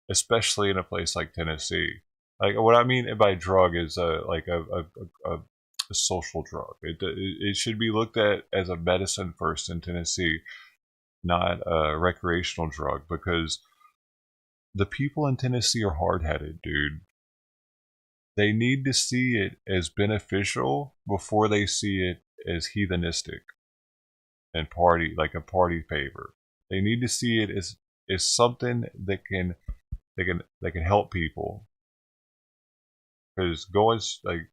especially in a place like Tennessee. Like what I mean by drug is like a social drug. It should be looked at as a medicine first in Tennessee, not a recreational drug, because the people in Tennessee are hard-headed, dude. They need to see it as beneficial before they see it as heathenistic. and party, like a party favor. They need to see it as something that can help people. Because going, like,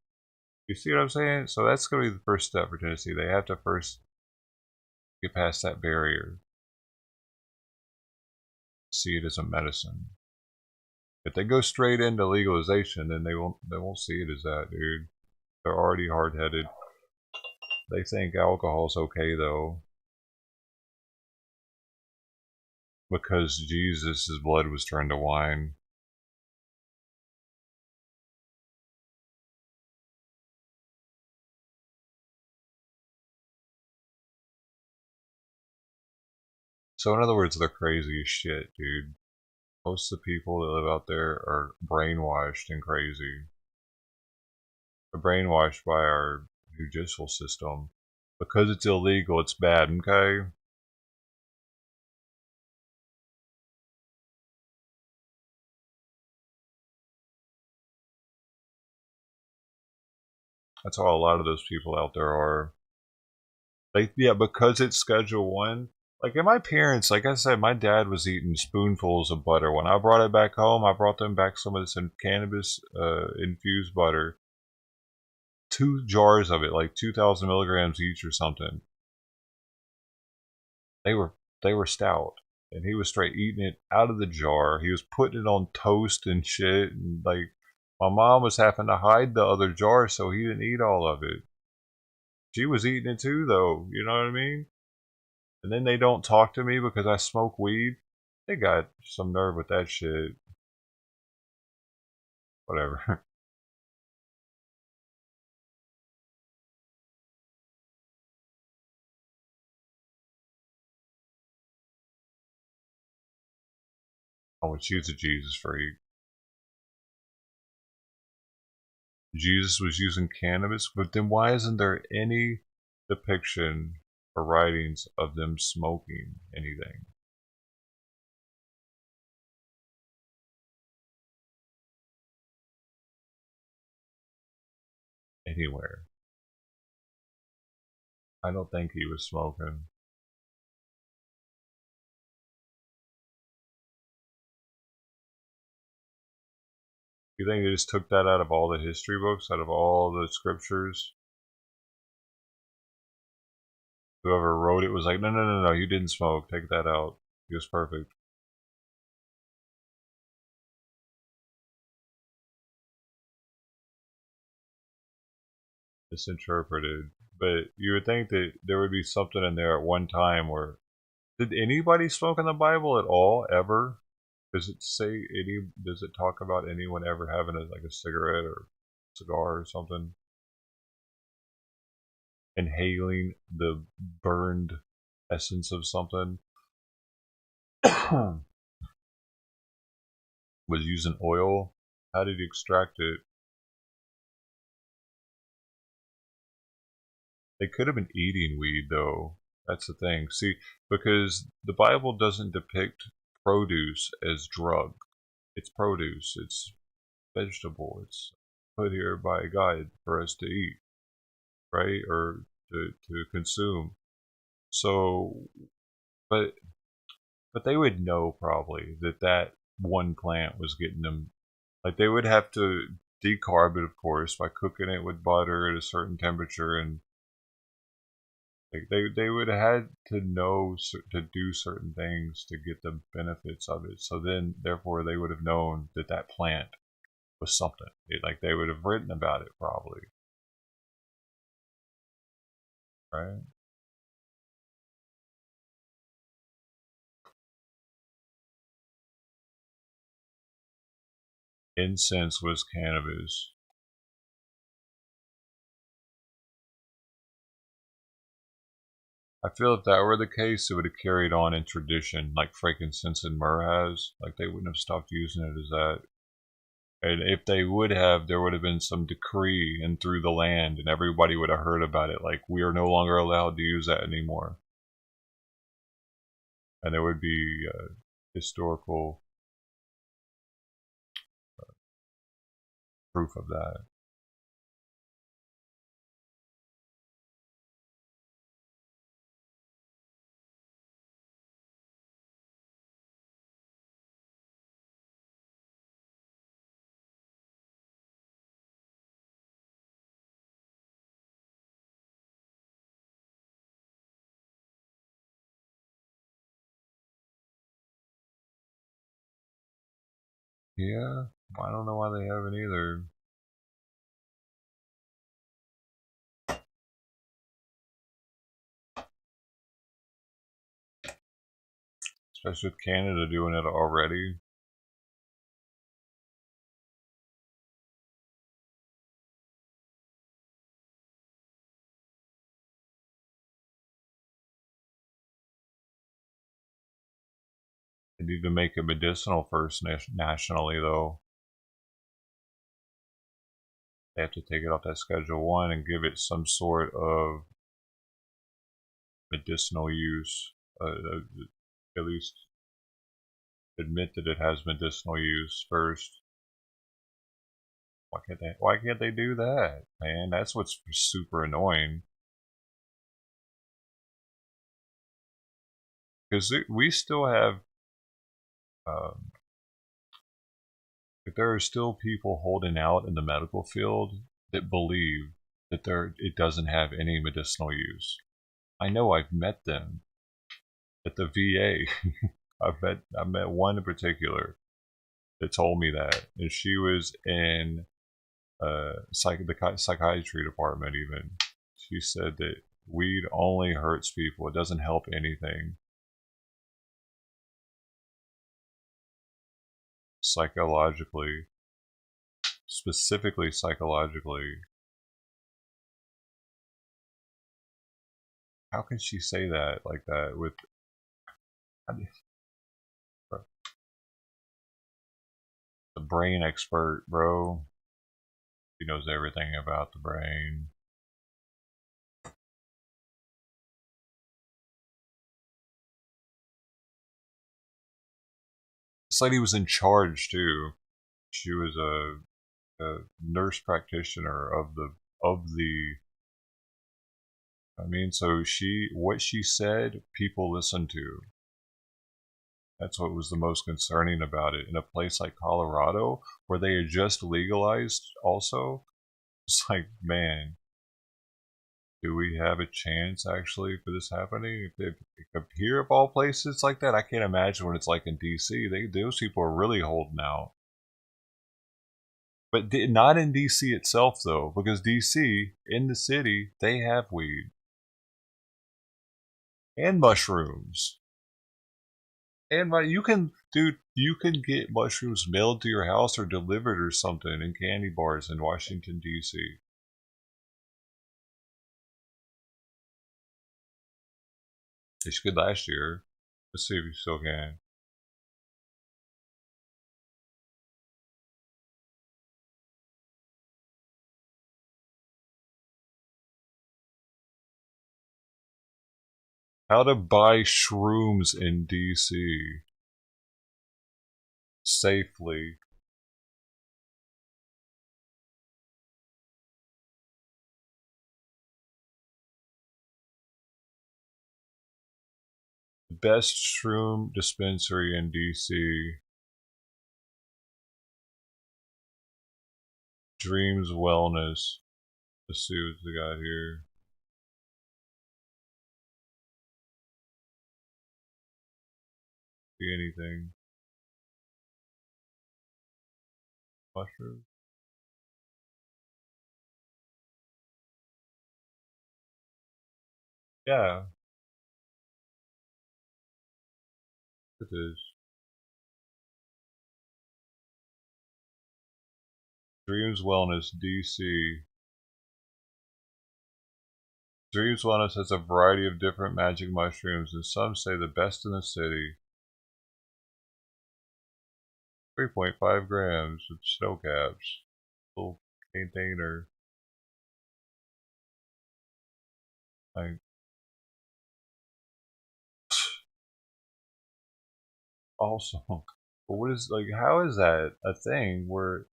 you see what I'm saying? So that's going to be the first step for Tennessee. They have to first get past that barrier. See it as a medicine. If they go straight into legalization, then they won't see it as that, dude. They're already hard-headed. They think alcohol's okay, though, because Jesus' blood was turned to wine. So in other words, they're crazy as shit, dude. Most of the people that live out there are brainwashed and crazy. They're brainwashed by our judicial system. Because it's illegal, it's bad, okay? That's how a lot of those people out there are. Yeah, because it's Schedule 1. Like, in my parents, like I said, my dad was eating spoonfuls of butter. When I brought it back home, I brought them back some of this cannabis infused butter. 2 jars of it, like 2,000 milligrams each or something. They were stout. And he was straight eating it out of the jar. He was putting it on toast and shit. And, like, my mom was having to hide the other jar so he didn't eat all of it. She was eating it too, though. You know what I mean? And then they don't talk to me because I smoke weed. They got some nerve with that shit. Whatever. I would choose a Jesus freak. Jesus was using cannabis, but then why isn't there any depiction or writings of them smoking anything? Anywhere. I don't think he was smoking. You think they just took that out of all the history books, out of all the scriptures? Whoever wrote it was like, no, you didn't smoke. Take that out. He was perfect. Misinterpreted. But you would think that there would be something in there at one time where... Did anybody smoke in the Bible at all, ever? Does it say does it talk about anyone ever having like a cigarette or cigar or something? Inhaling the burned essence of something? Was using oil? How did he extract it? They could have been eating weed, though. That's the thing. See, because the Bible doesn't depict produce as drug. It's produce. It's vegetable. It's put here by God for us to eat, right? Or to consume. So, but they would know probably that one plant was getting them. Like, they would have to decarb it, of course, by cooking it with butter at a certain temperature, and they would have had to know to do certain things to get the benefits of it. So then, therefore, they would have known that plant was something. Like, they would have written about it, probably. Right? Incense was cannabis. I feel if that were the case, it would have carried on in tradition, like frankincense and myrrh has. Like, they wouldn't have stopped using it as that. And if they would have, there would have been some decree and through the land, and everybody would have heard about it. Like, we are no longer allowed to use that anymore. And there would be historical proof of that. Yeah, I don't know why they haven't either. Especially with Canada doing it already. They need to make it medicinal first nationally, though. They have to take it off that Schedule 1 and give it some sort of medicinal use. At least admit that it has medicinal use first. Why can't they do that, man? That's what's super annoying. Because we still have, if there are still people holding out in the medical field that believe that it doesn't have any medicinal use. I know I've met them at the VA. I met one in particular that told me that, and she was in the psychiatry department. Even she said that weed only hurts people; it doesn't help anything psychologically, specifically psychologically. How can she say that like that with? The brain expert, bro. He knows everything about the brain. This lady was in charge too. She was a nurse practitioner of the. I mean, so what she said, people listened to. That's what was the most concerning about it. In a place like Colorado, where they had just legalized also, it's like, man, do we have a chance actually for this happening? If here of all places like that, I can't imagine what it's like in DC. Those people are really holding out. But not in DC itself though, because DC, in the city, they have weed. And mushrooms. And you can get mushrooms mailed to your house or delivered or something in candy bars in Washington, D.C. They should last year. Let's see if you still can. How to buy shrooms in D.C. safely. Best shroom dispensary in D.C. Dreams Wellness. Let's see what they got here. See anything? Mushrooms? Yeah. It is. Dreams Wellness, DC. Dreams Wellness has a variety of different magic mushrooms, and some say the best in the city. 3.5 grams with snow caps. Little container. Also, but what is, like, how is that a thing where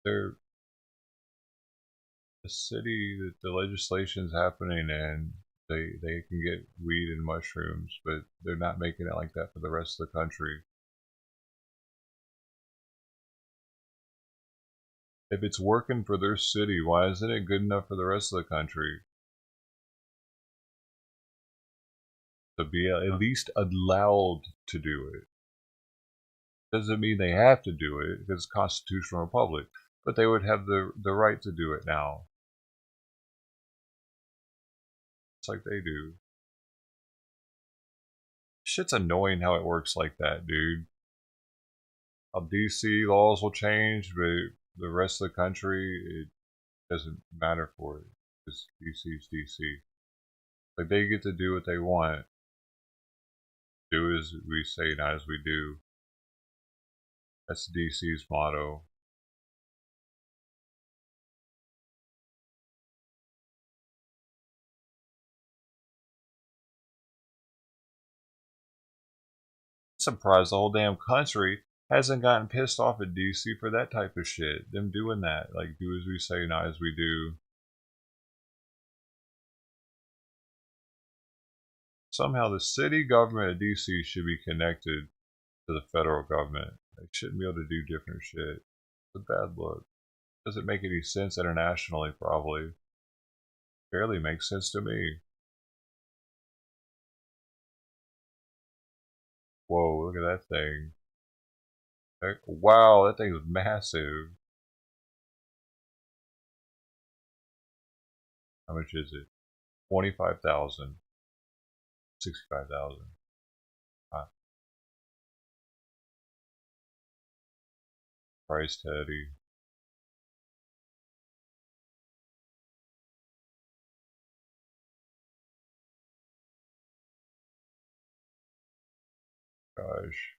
they're the city that the legislation's happening in, they can get weed and mushrooms, but they're not making it like that for the rest of the country? If it's working for their city, why isn't it good enough for the rest of the country? To be at least allowed to do it. Doesn't mean they have to do it because it's a constitutional republic, but they would have the right to do it now. Just like they do. Shit's annoying how it works like that, dude. How DC laws will change, but the rest of the country, it doesn't matter for it. Because DC's DC. Like, they get to do what they want. Do as we say, not as we do. That's DC's motto. I'm surprised the whole damn country hasn't gotten pissed off at DC for that type of shit. Them doing that. Like, do as we say, not as we do. Somehow the city government of DC should be connected to the federal government. They shouldn't be able to do different shit. It's a bad look. Doesn't make any sense internationally, probably. Barely makes sense to me. Whoa, look at that thing. Wow, that thing is massive. How much is it? 25,000. 65,000. Price Teddy. Gosh.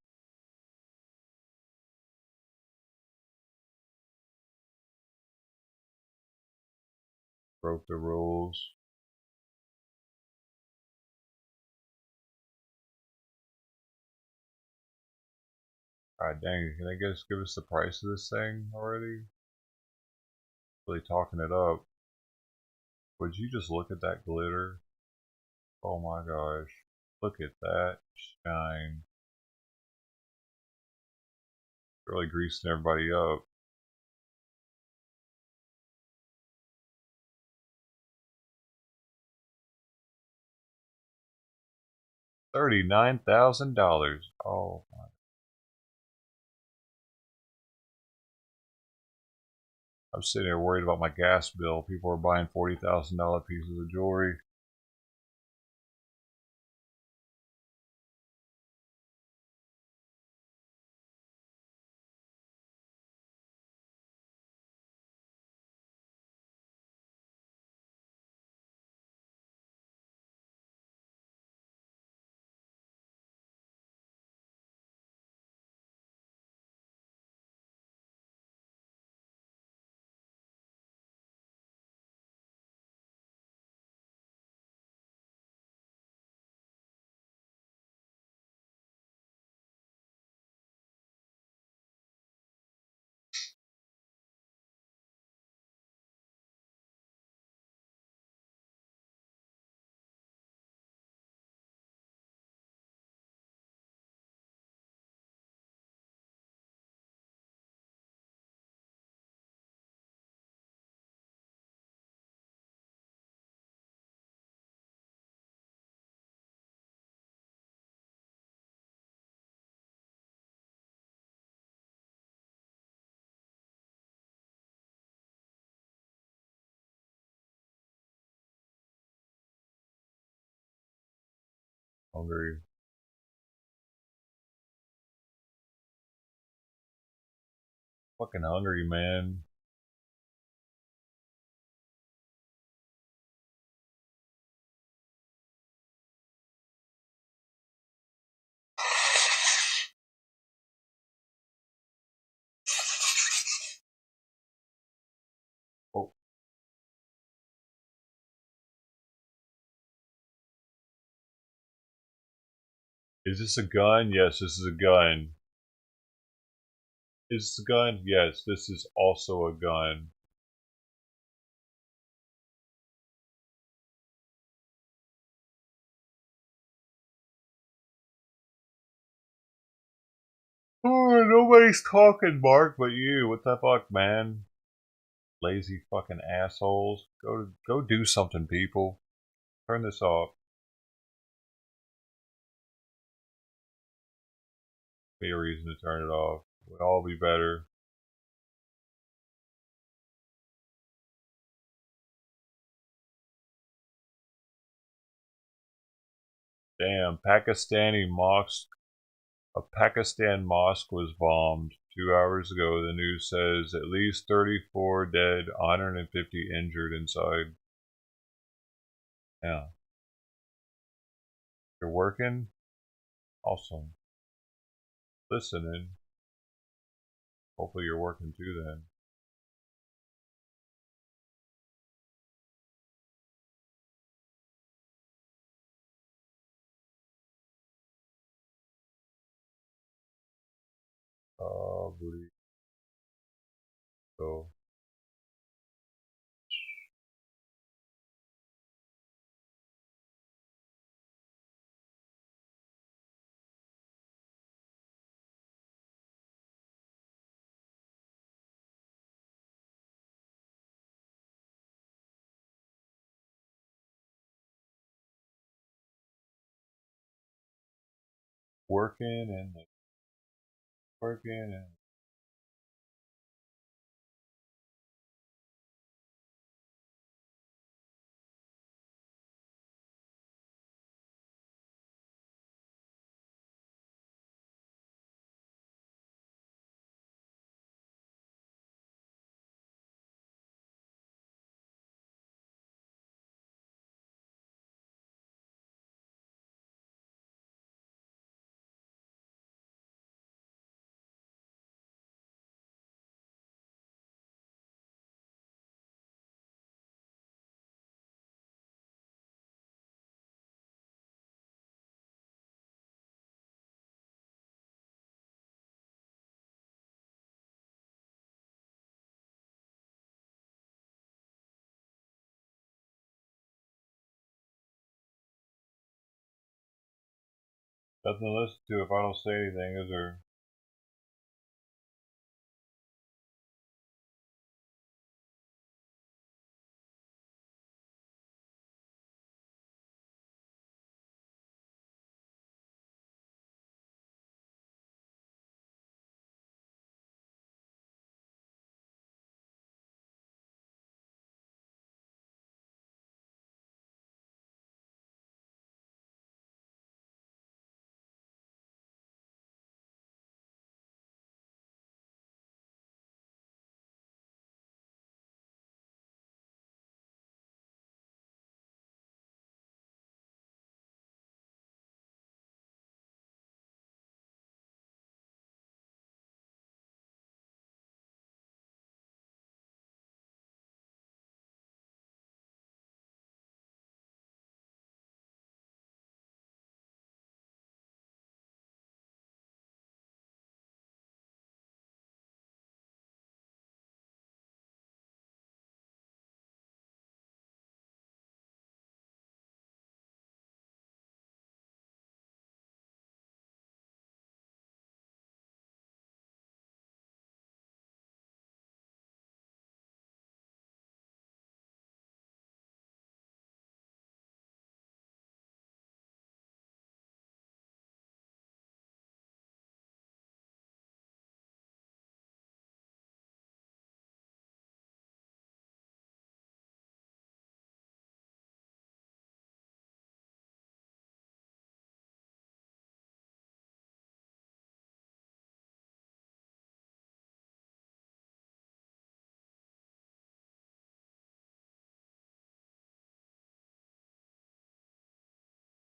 Broke the rules. God dang, can I guess give us the price of this thing already? Really talking it up. Would you just look at that glitter? Oh my gosh. Look at that shine. Really greasing everybody up. $39,000. Oh my. I'm sitting here worried about my gas bill. People are buying $40,000 pieces of jewelry. Hungry. Fucking hungry, man. Oh. Is this a gun? Yes, this is a gun. Is this a gun? Yes, this is also a gun. Oh, nobody's talking, Mark, but you. What the fuck, man? Lazy fucking assholes. Go do something, people. Turn this off. Be a reason to turn it off. We'd all be better. Damn, a Pakistan mosque was bombed 2 hours ago. The news says at least 34 dead, 150 injured inside. Yeah. You're working? Awesome. Listening. Hopefully you're working too then. Booty. So. Working and working and nothing to listen to if I don't say anything, is there?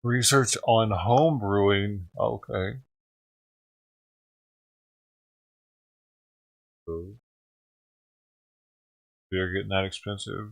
Research on home brewing. Okay. So, beer getting that expensive?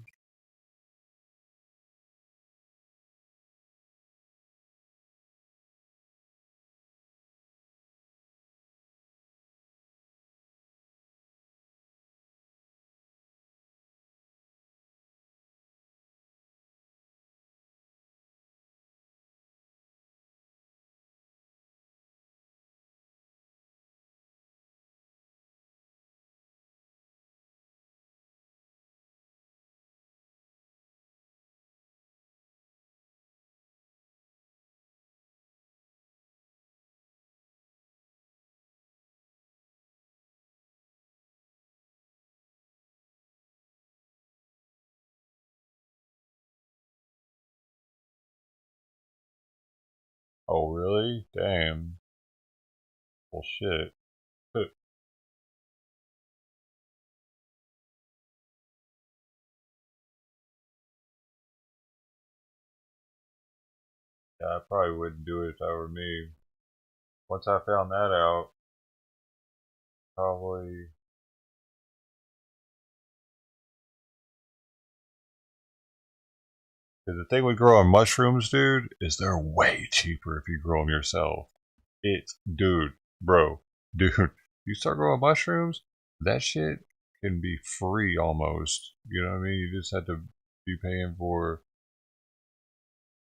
Oh, really? Damn. Well, shit. Yeah, I probably wouldn't do it if that were me. Once I found that out, probably. Because the thing with growing mushrooms, dude, is they're way cheaper if you grow them yourself. Dude, bro, dude, you start growing mushrooms, that shit can be free almost. You know what I mean? You just have to be paying for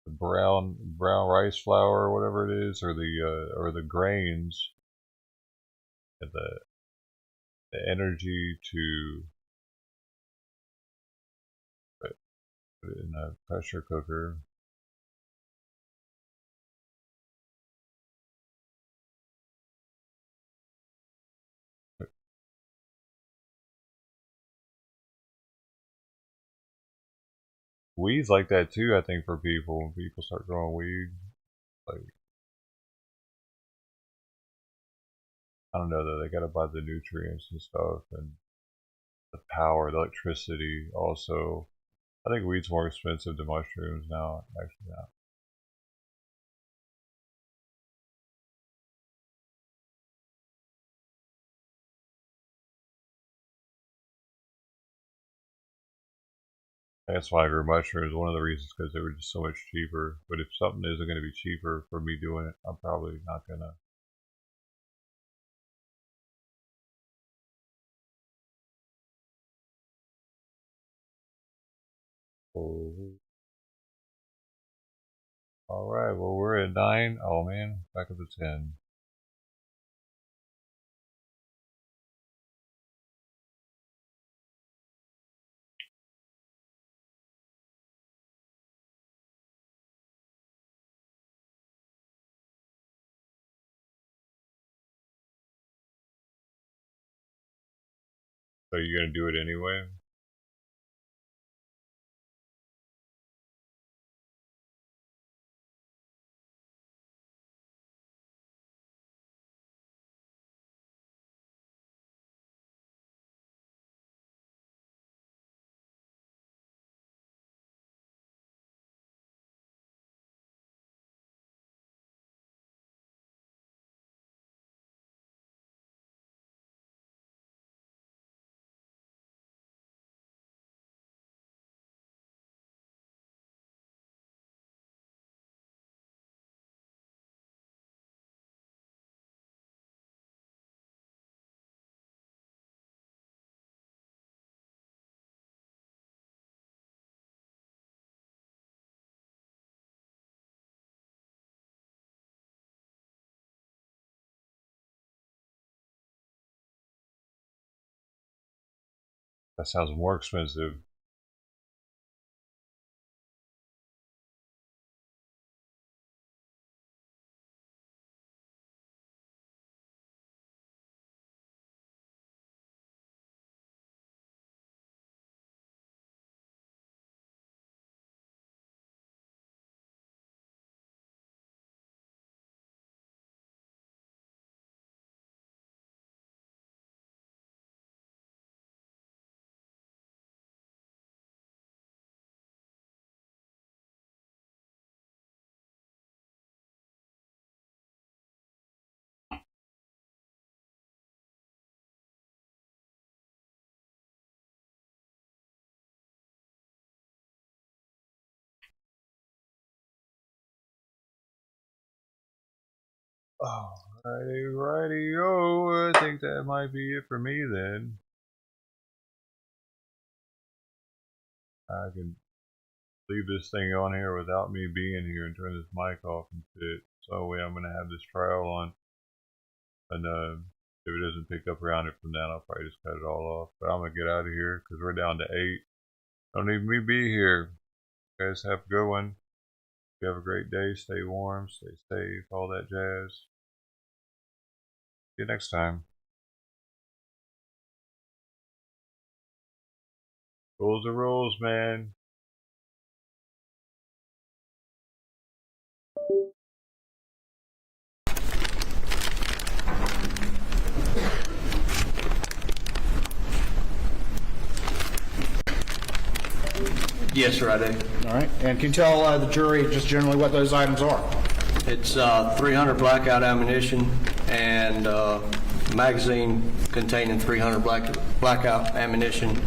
the brown rice flour or whatever it is, or the grains, and the energy to put it in a pressure cooker. Weed's like that too, I think, for people. When people start growing weed, like, I don't know though, they gotta buy the nutrients and stuff and the power, the electricity also. I think weed's more expensive than mushrooms now, actually now. That's why I grew mushrooms. One of the reasons because they were just so much cheaper. But if something isn't going to be cheaper for me doing it, I'm probably not gonna. Oh. All right. Well, we're at 9. Oh man, back up to 10. So you're gonna do it anyway? That sounds more expensive. Alrighty, righty, I think that might be it for me then. I can leave this thing on here without me being here and turn this mic off and shit. So that way I'm gonna have this trial on, and if it doesn't pick up around it from then, I'll probably just cut it all off. But I'm gonna get out of here because we're down to 8. Don't need me be here. You guys have a good one. You have a great day. Stay warm, stay safe, all that jazz. See you next time. Rules are rules, man. Yes, sir, I do. All right. And can you tell the jury just generally what those items are? It's 300 blackout ammunition and magazine containing 300 blackout ammunition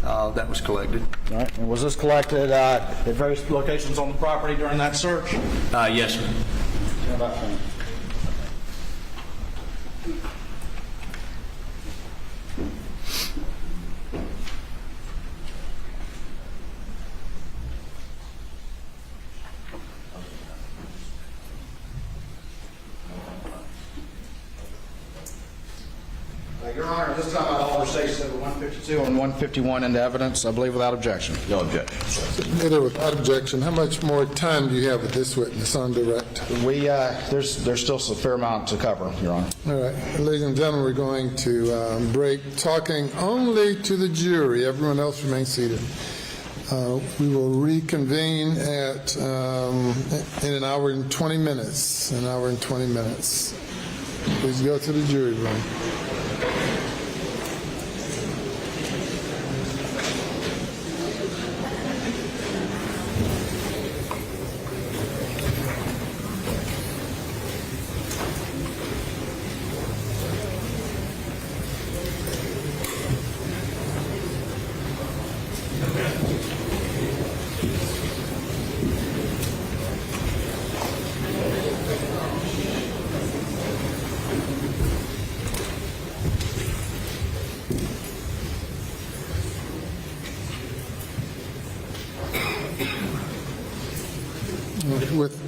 that was collected. All right. And was this collected at various locations on the property during that search? Yes, sir. Your Honor, this time I'll order statements number 152 and 151 into evidence, I believe without objection. No objection. Submitted without objection. How much more time do you have with this witness on direct? There's still a fair amount to cover, Your Honor. All right, ladies and gentlemen, we're going to break, talking only to the jury. Everyone else remain seated. We will reconvene at in an hour and 20 minutes. An hour and 20 minutes. Please go to the jury room.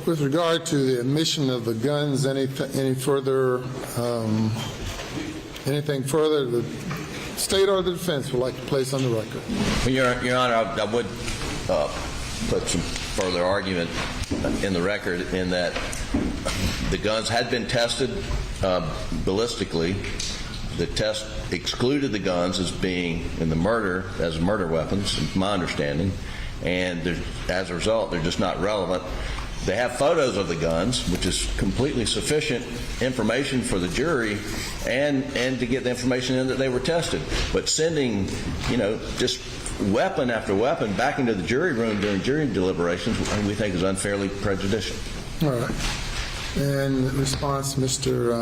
With regard to the admission of the guns, anything further, the state or the defense would like to place on the record? Well, Your Honor, I would put some further argument in the record in that the guns had been tested ballistically. The test excluded the guns as being in the murder as murder weapons, in my understanding, and as a result, they're just not relevant. They have photos of the guns, which is completely sufficient information for the jury and to get the information in that they were tested. But sending, just weapon after weapon back into the jury room during jury deliberations, we think is unfairly prejudicial. All right. In response, Mr.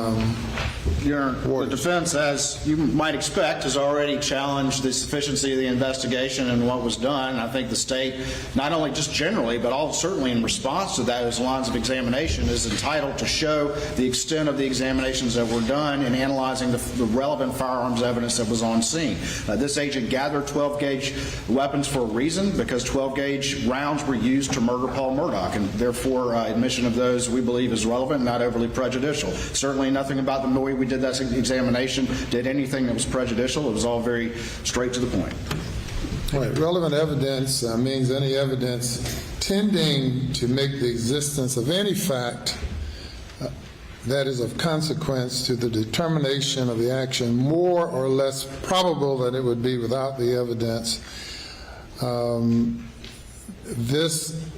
Your Honor, the defense, as you might expect, has already challenged the sufficiency of the investigation and what was done. I think the state, not only just generally, but all certainly in response to those lines of examination, is entitled to show the extent of the examinations that were done in analyzing the relevant firearms evidence that was on scene. This agent gathered 12-gauge weapons for a reason, because 12-gauge rounds were used to murder Paul Murdaugh, and therefore admission of those we believe is relevant, not overly prejudicial. Certainly nothing about the way we did that examination did anything that was prejudicial. It was all very straight to the point. All right. Relevant evidence means any evidence tending to make the existence of any fact that is of consequence to the determination of the action more or less probable than it would be without the evidence. This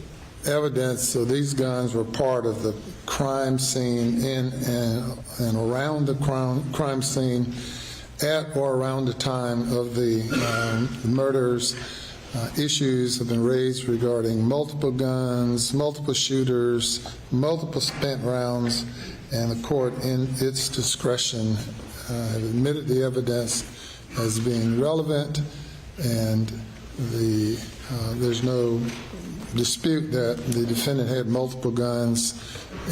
evidence, so these guns were part of the crime scene in and around the crime scene at or around the time of the murders. Issues have been raised regarding multiple guns, multiple shooters, multiple spent rounds, and the court, in its discretion, have admitted the evidence as being relevant, and there's no dispute that the defendant had multiple guns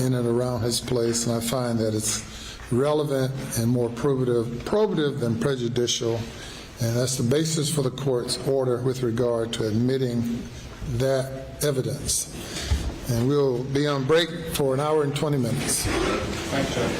in and around his place, and I find that it's relevant and more probative than prejudicial, and that's the basis for the court's order with regard to admitting that evidence. And we'll be on break for an hour and 20 minutes. Thanks, sir.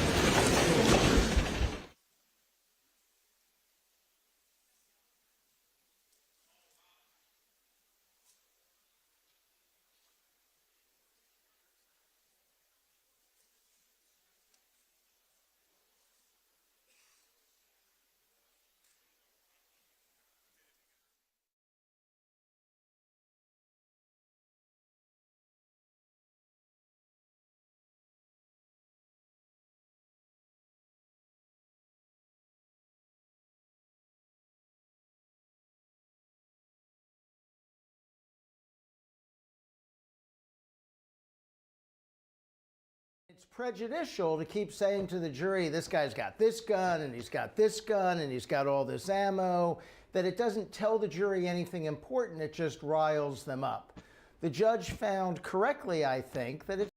It's prejudicial to keep saying to the jury, this guy's got this gun, and he's got this gun, and he's got all this ammo, that it doesn't tell the jury anything important, it just riles them up. The judge found correctly, I think, that it's